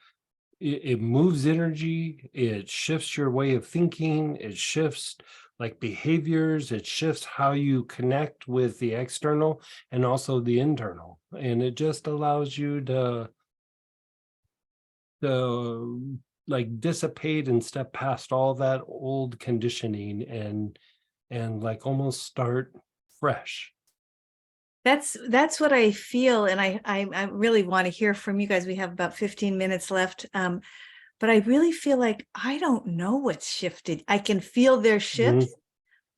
Speaker 2: it moves energy, it shifts your way of thinking, it shifts like behaviors, it shifts how you connect with the external and also the internal, and it just allows you to like dissipate and step past all that old conditioning, and like almost start fresh.
Speaker 1: That's what I feel. And I really want to hear from you guys. We have about 15 minutes left. But I really feel like I don't know what's shifted. I can feel their
Speaker 2: Mhm,
Speaker 1: shifts,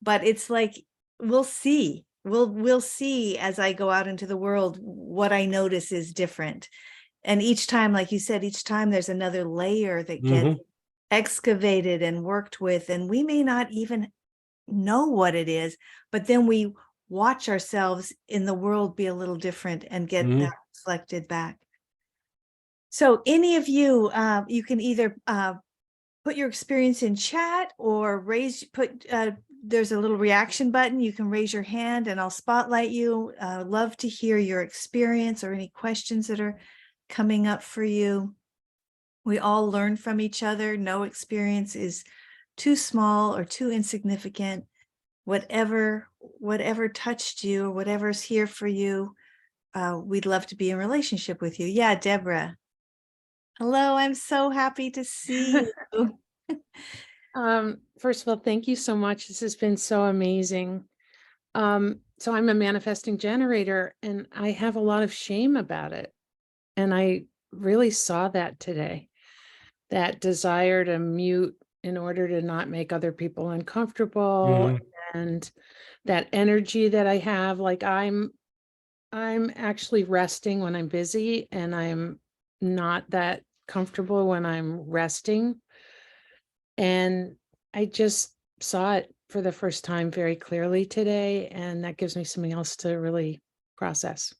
Speaker 1: but it's like we'll see. We'll see as I go out into the world what I notice is different. And each time, like you said, each time there's another layer that gets
Speaker 2: mhm,
Speaker 1: excavated and worked with, and we may not even know what it is, but then we watch ourselves in the world be a little different and get that
Speaker 2: mhm.
Speaker 1: reflected back. So any of you, you can either put your experience in chat or there's a little reaction button. You can raise your hand and I'll spotlight you. Love to hear your experience or any questions that are coming up for you. We all learn from each other. No experience is too small or too insignificant. Whatever touched you or whatever's here for you, we'd love to be in relationship with you. Yeah, Deborah. Hello, I'm so happy to see you.
Speaker 3: First of all, thank you so much. This has been so amazing. So I'm a manifesting generator and I have a lot of shame about it. And I really saw that today, that desire to mute in order to not make other people uncomfortable,
Speaker 2: Mhm,
Speaker 3: and that energy that I have, like I'm actually resting when I'm busy and I'm not that comfortable when I'm resting. And I just saw it for the first time very clearly today, and that gives me something else to really process.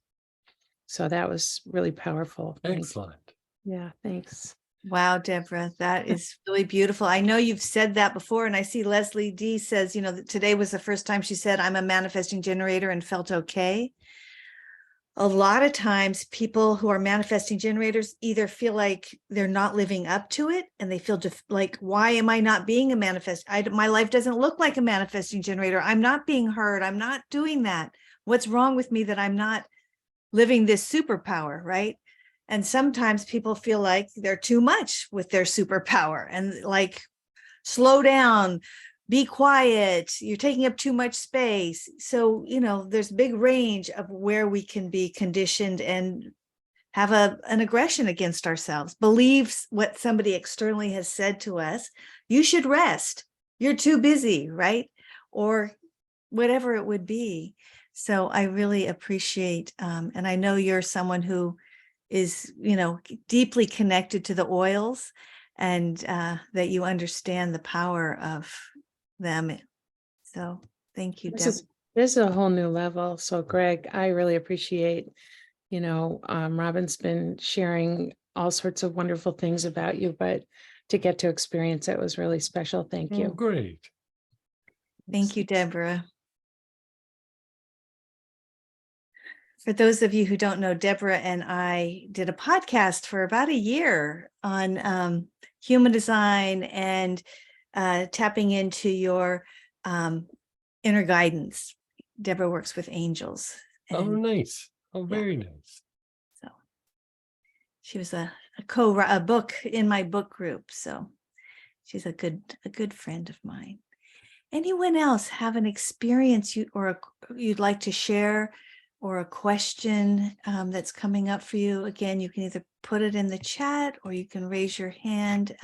Speaker 3: So that was really powerful. Thank you.
Speaker 2: excellent.
Speaker 3: Yeah, thanks.
Speaker 1: Wow, Deborah, that is really beautiful. I know you've said that before, and I see Leslie D says, that today was the first time she said, I'm a manifesting generator and felt okay. A lot of times people who are manifesting generators either feel like they're not living up to it, and they feel like, why am I not being a my life doesn't look like a manifesting generator. I'm not being heard. I'm not doing that. What's wrong with me that I'm not living this superpower, right? And sometimes people feel like they're too much with their superpower and like, slow down, be quiet, you're taking up too much space. So, there's big range of where we can be conditioned and have an aggression against ourselves, believes what somebody externally has said to us, you should rest, you're too busy, right? Or whatever it would be. So I really appreciate, and I know you're someone who is, deeply connected to the oils, and that you understand the power of them. So thank you,
Speaker 3: This is
Speaker 1: Deb.
Speaker 3: This is a whole new level. So Greg, I really appreciate, Robin's been sharing all sorts of wonderful things about you, but to get to experience it was really special. Thank
Speaker 2: Oh,
Speaker 3: you.
Speaker 2: great.
Speaker 1: Thank you, Deborah. For those of you who don't know, Deborah and I did a podcast for about a year on human design and tapping into your inner guidance. Deborah works with angels.
Speaker 2: Oh,
Speaker 1: And
Speaker 2: nice. Oh,
Speaker 1: yeah.
Speaker 2: very nice.
Speaker 1: so she was a book in my book group. So she's a good friend of mine. Anyone else have an experience you'd like to share, or a question that's coming up for you? Again, you can either put it in the chat, or you can raise your hand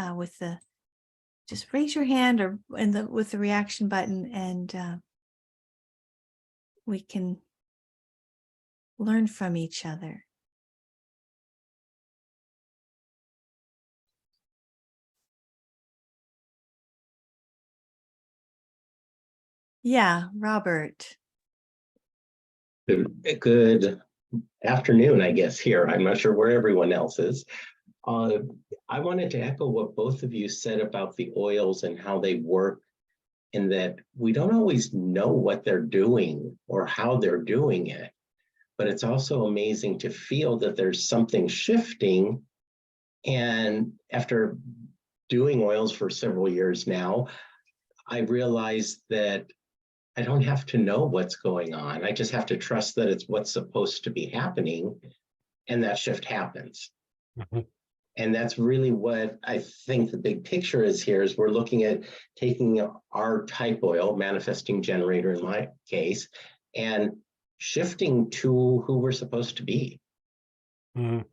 Speaker 1: just raise your hand, or with the reaction button, and we can learn from each other. Yeah, Robert.
Speaker 4: Good afternoon, I guess, here. I'm not sure where everyone else is. I wanted to echo what both of you said about the oils and how they work, in that we don't always know what they're doing or how they're doing it. But it's also amazing to feel that there's something shifting. And after doing oils for several years now, I realized that I don't have to know what's going on. I just have to trust that it's what's supposed to be happening, and that shift happens.
Speaker 2: Mhm.
Speaker 4: And that's really what I think the big picture is here, is we're looking at taking our type oil, manifesting generator in my case, and shifting to who we're supposed to be.
Speaker 2: Mhm.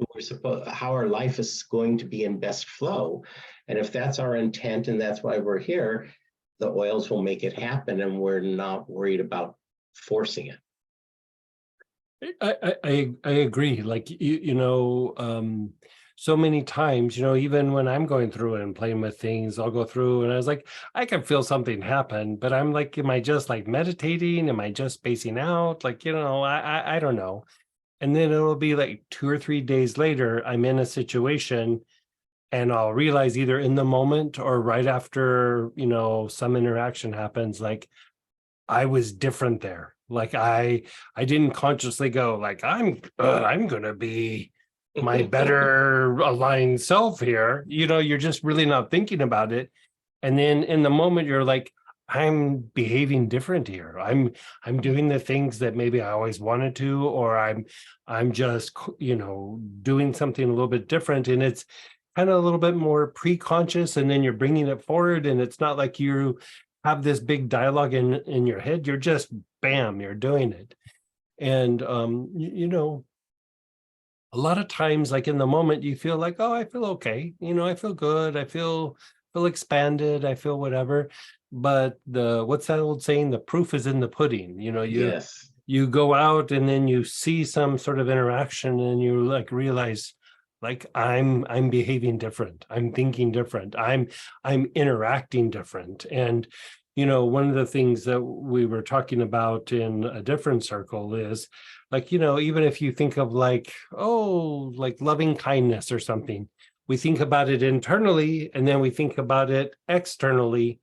Speaker 4: How our life is going to be in best flow. And if that's our intent and that's why we're here, the oils will make it happen, and we're not worried about forcing it.
Speaker 2: I agree. Like, so many times, even when I'm going through and playing with things, I'll go through and I was like, I can feel something happen, but I'm like, am I just like meditating? Am I just spacing out? Like, I don't know. And then it'll be like 2 or 3 days later, I'm in a situation and I'll realize either in the moment or right after, some interaction happens, like I was different there. Like I didn't consciously go like I'm gonna be my better aligned self here. You're just really not thinking about it. And then in the moment you're like, I'm behaving different here. I'm doing the things that maybe I always wanted to, or I'm just doing something a little bit different, and it's kind of a little bit more pre-conscious, and then you're bringing it forward, and it's not like you have this big dialogue in your head. You're just bam, you're doing it. And a lot of times, like in the moment, you feel like, oh, I feel okay, I feel good, I feel expanded, I feel whatever. But what's that old saying, the proof is in the pudding.
Speaker 4: Yes.
Speaker 2: You go out and then you see some sort of interaction and you like realize, like, I'm behaving different, I'm thinking different, I'm interacting different. And one of the things that we were talking about in a different circle is, like, even if you think of like, oh, like loving kindness or something, we think about it internally and then we think about it externally.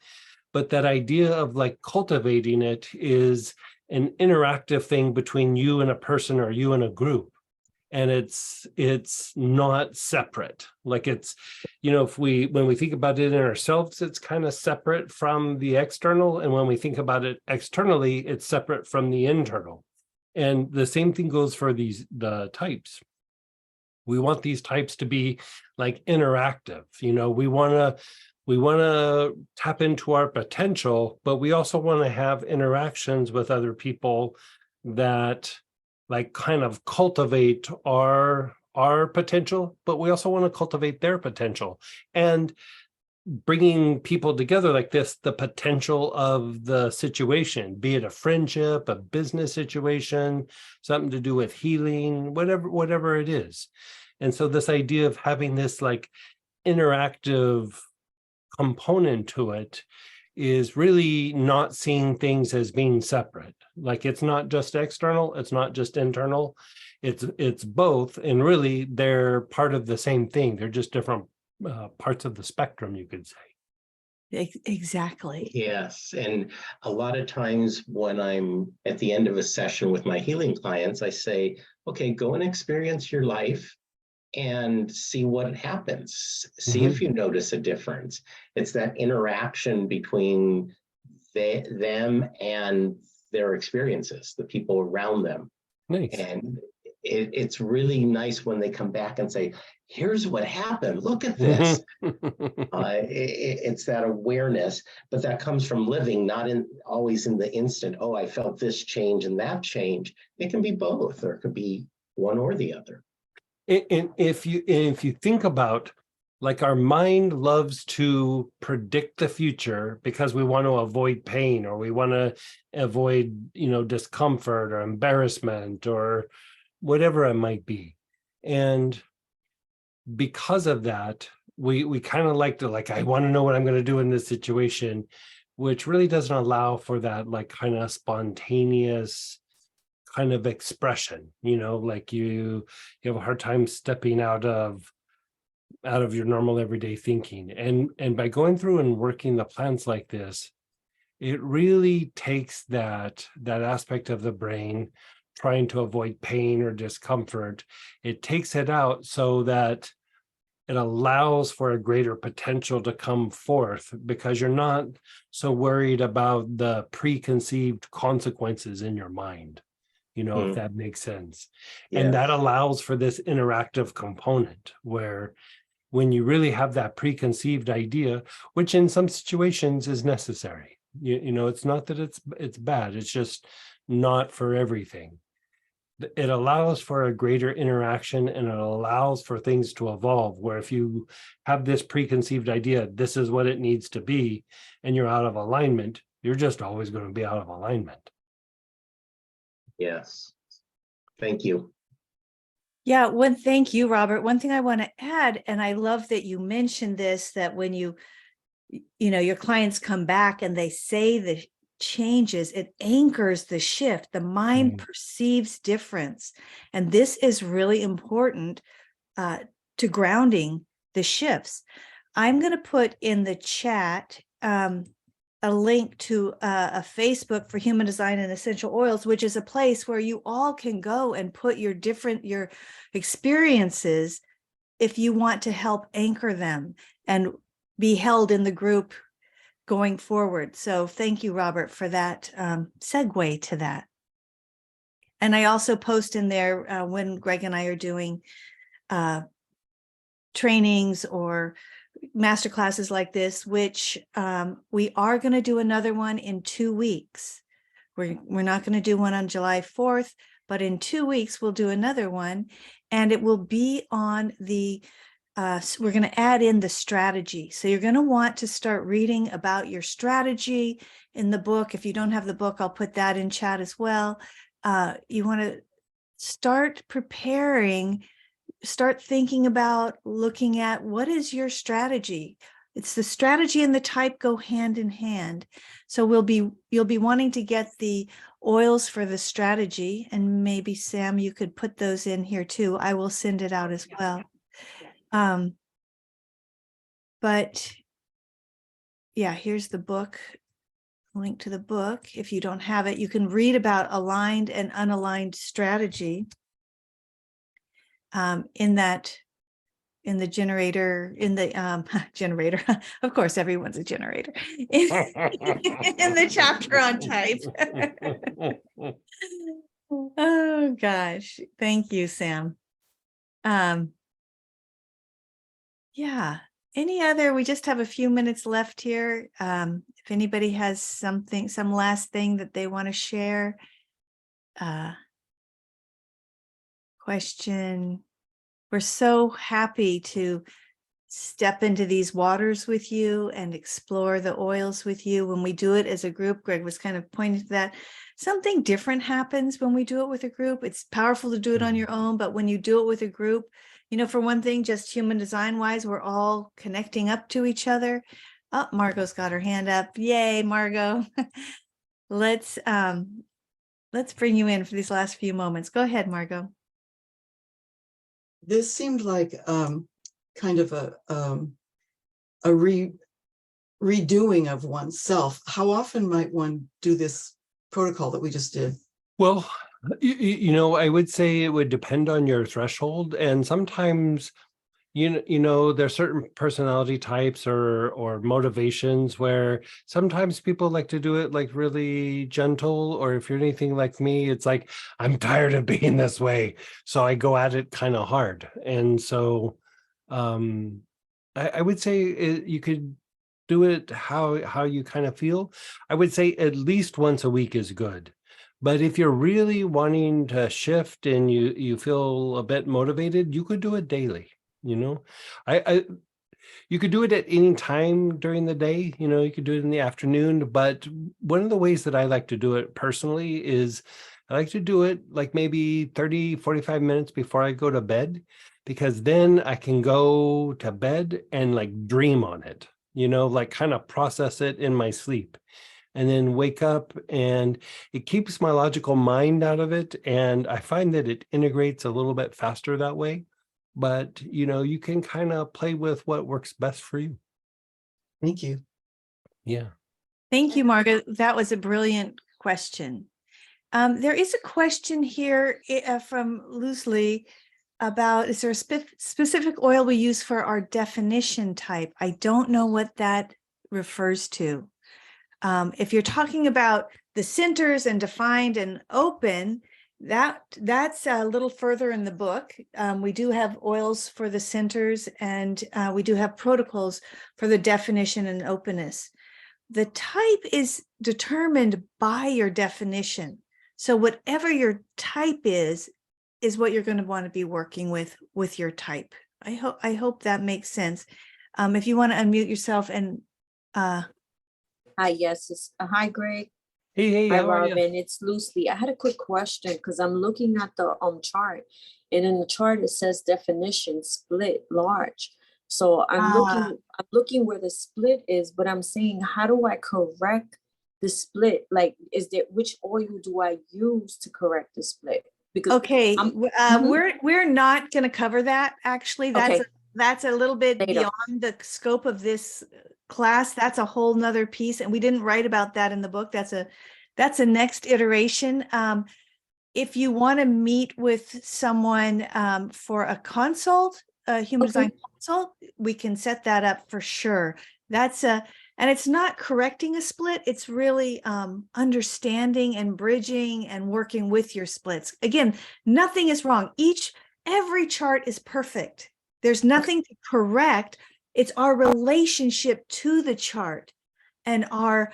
Speaker 2: But that idea of like cultivating it is an interactive thing between you and a person or you and a group. And it's not separate. Like it's, when we think about it in ourselves, it's kind of separate from the external. And when we think about it externally, it's separate from the internal. And the same thing goes for the types. We want these types to be like interactive. We want to tap into our potential, but we also want to have interactions with other people that like kind of cultivate our potential, but we also want to cultivate their potential. And bringing people together like this, the potential of the situation, be it a friendship, a business situation, something to do with healing, whatever it is. And so this idea of having this like interactive component to it is really not seeing things as being separate. Like it's not just external, it's not just internal, it's both, and really they're part of the same thing. They're just different parts of the spectrum, you could say.
Speaker 1: Exactly.
Speaker 4: Yes. And a lot of times when I'm at the end of a session with my healing clients, I say, okay, go and experience your life and see what happens. See if you notice a difference. It's that interaction between them and their experiences, the people around them.
Speaker 2: Nice.
Speaker 4: And it's really nice when they come back and say, here's what happened. Look at this. It's that awareness, but that comes from living, not always in the instant. Oh, I felt this change and that change. It can be both, or it could be one or the other.
Speaker 2: And if you think about, like, our mind loves to predict the future because we want to avoid pain, or we want to avoid, discomfort or embarrassment or whatever it might be. And because of that, we kind of like to, like, I want to know what I'm going to do in this situation, which really doesn't allow for that, like, kind of spontaneous kind of expression, like you have a hard time stepping out of your normal everyday thinking. And by going through and working the plants like this, it really takes that aspect of the brain trying to avoid pain or discomfort. It takes it out so that it allows for a greater potential to come forth, because you're not so worried about the preconceived consequences in your mind, if that makes sense.
Speaker 4: Yes.
Speaker 2: And that allows for this interactive component where, when you really have that preconceived idea, which in some situations is necessary, it's not that it's bad, it's just not for everything. It allows for a greater interaction, and it allows for things to evolve, where if you have this preconceived idea, this is what it needs to be, and you're out of alignment, you're just always going to be out of alignment.
Speaker 4: Yes. Thank you.
Speaker 1: Yeah, thank you, Robert. One thing I want to add, and I love that you mentioned this, that when your clients come back and they say the changes, it anchors the shift. The mind perceives difference. And this is really important to grounding the shifts. I'm going to put in the chat a link to a Facebook for Human Design and Essential Oils, which is a place where you all can go and put your experiences if you want to help anchor them and be held in the group going forward. So thank you, Robert, for that segue to that. And I also post in there when Greg and I are doing trainings or masterclasses like this, which we are going to do another one in 2 weeks. We're not going to do one on July 4th, but in 2 weeks we'll do another one, and it will be on the we're going to add in the strategy. So you're going to want to start reading about your strategy in the book. If you don't have the book, I'll put that in chat as well. You want to start preparing, start thinking about looking at what is your strategy. It's the strategy and the type go hand in hand. So you'll be wanting to get the oils for the strategy, and maybe Sam, you could put those in here too. I will send it out as well. But yeah, here's the book, link to the book. If you don't have it, you can read about aligned and unaligned strategy in the generator, generator. Of course, everyone's a generator in the chapter on type. Oh gosh, thank you, Sam. Yeah. Any other? We just have a few minutes left here. If anybody has some last thing that they want to share, question. We're so happy to step into these waters with you and explore the oils with you. When we do it as a group, Greg was kind of pointing to that. Something different happens when we do it with a group. It's powerful to do it on your own, but when you do it with a group, for one thing, just human design wise, we're all connecting up to each other. Oh, Margot's got her hand up. Yay, Margot. Let's bring you in for these last few moments. Go ahead, Margot.
Speaker 5: This seemed like kind of a redoing of oneself. How often might one do this protocol that we just did?
Speaker 2: Well, I would say it would depend on your threshold, and sometimes there's certain personality types or motivations where sometimes people like to do it like really gentle, or if you're anything like me, it's like, I'm tired of being this way, so I go at it kind of hard. And so I would say you could do it how you kind of feel. I would say at least once a week is good. But if you're really wanting to shift and you feel a bit motivated, you could do it daily. You could do it at any time during the day. You could do it in the afternoon. But one of the ways that I like to do it personally is I like to do it like maybe 30, 45 minutes before I go to bed, because then I can go to bed and like dream on it, like kind of process it in my sleep, and then wake up, and it keeps my logical mind out of it. And I find that it integrates a little bit faster that way. But, you can kind of play with what works best for you.
Speaker 5: Thank you.
Speaker 2: Yeah.
Speaker 1: Thank you, Margot. That was a brilliant question. There is a question here from Loosely about, is there a specific oil we use for our definition type? I don't know what that refers to. If you're talking about the centers and defined and open, that's a little further in the book. We do have oils for the centers, and we do have protocols for the definition and openness. The type is determined by your definition. So whatever your type is what you're going to want to be working with your type. I hope that makes sense. If you want to unmute yourself and
Speaker 6: Hi, yes, hi, Greg.
Speaker 2: Hey,
Speaker 6: Hi,
Speaker 2: how are you?
Speaker 6: Robin. It's Loosely. I had a quick question because I'm looking at the chart, and in the chart it says definition split large. So I'm looking where the split is, but I'm saying, how do I correct the split? Like, which oil do I use to correct the split? Because
Speaker 1: okay, we're not going to cover that. Actually, that's a little bit
Speaker 6: Later.
Speaker 1: beyond the scope of this class. That's a whole nother piece, and we didn't write about that in the book. That's a next iteration. If you want to meet with someone for a consult, a human design consult, we can set that up for sure. And it's not correcting a split. It's really understanding and bridging and working with your splits. Again, nothing is wrong. Every chart is perfect. There's nothing to correct. It's our relationship to the chart and our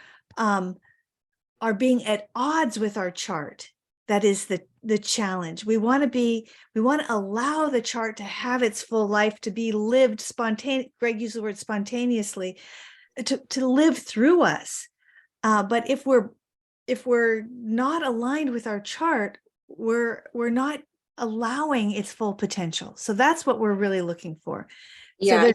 Speaker 1: being at odds with our chart that is the challenge. We want to allow the chart to have its full life, to be lived spontaneously. Greg used the word spontaneously, to live through us. But if we're not aligned with our chart, we're not allowing its full potential. So that's what we're really looking for.
Speaker 6: Yeah,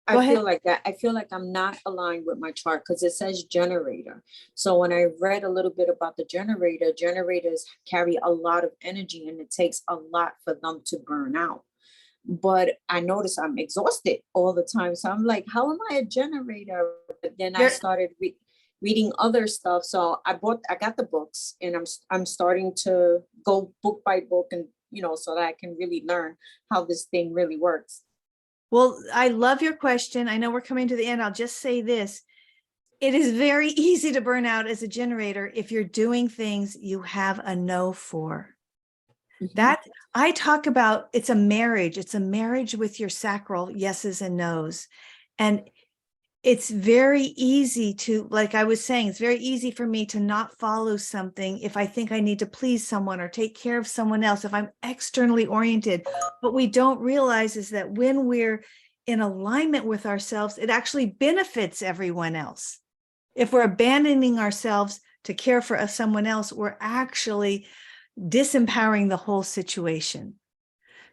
Speaker 1: So
Speaker 6: I feel like that. I feel like I'm not aligned with my chart because it says generator. So when I read a little bit about the generator, generators carry a lot of energy and it takes a lot for them to burn out. But I notice I'm exhausted all the time. So I'm like, how am I a generator? But then I started reading other stuff. So I got the books, and I'm starting to go book by book, and so that I can really learn how this thing really works.
Speaker 1: Well, I love your question. I know we're coming to the end. I'll just say this. It is very easy to burn out as a generator if you're doing things you have a no for. That I talk about, it's a marriage. It's a marriage with your sacral yeses and nos. And it's very easy to, like I was saying, it's very easy for me to not follow something if I think I need to please someone or take care of someone else, if I'm externally oriented. What we don't realize is that when we're in alignment with ourselves, it actually benefits everyone else. If we're abandoning ourselves to care for someone else, we're actually disempowering the whole situation.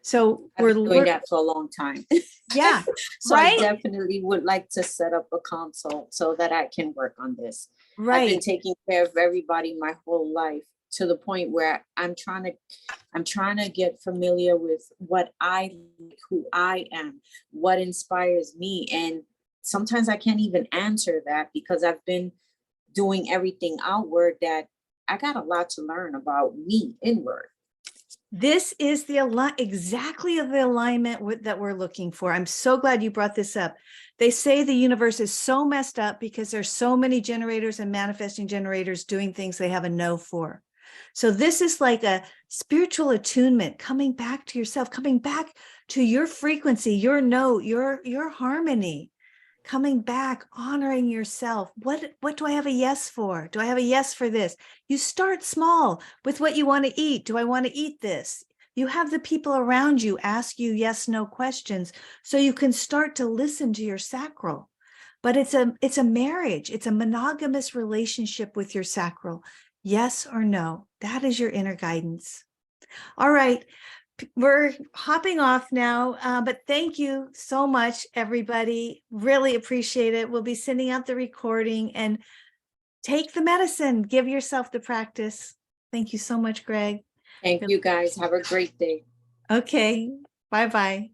Speaker 1: So
Speaker 6: I've
Speaker 1: we're
Speaker 6: been doing
Speaker 1: lear-
Speaker 6: that for a long time.
Speaker 1: yeah,
Speaker 6: So
Speaker 1: right?
Speaker 6: I definitely would like to set up a consult so that I can work on this. I've been
Speaker 1: right.
Speaker 6: taking care of everybody my whole life to the point where I'm trying to get familiar with what I like, who I am, what inspires me. And sometimes I can't even answer that because I've been doing everything outward, that I got a lot to learn about me inward.
Speaker 1: This is the exactly the alignment that we're looking for. I'm so glad you brought this up. They say the universe is so messed up because there's so many generators and manifesting generators doing things they have a no for. So this is like a spiritual attunement, coming back to yourself, coming back to your frequency, your note, your harmony, coming back, honoring yourself. What do I have a yes for? Do I have a yes for this? You start small with what you want to eat. Do I want to eat this? You have the people around you ask you yes, no questions, so you can start to listen to your sacral. But it's a marriage. It's a monogamous relationship with your sacral. Yes or no. That is your inner guidance. All right. We're hopping off now, but thank you so much, everybody. Really appreciate it. We'll be sending out the recording, and take the medicine. Give yourself the practice. Thank you so much, Greg.
Speaker 6: Thank you guys. Have a great day.
Speaker 1: Okay. Bye-bye.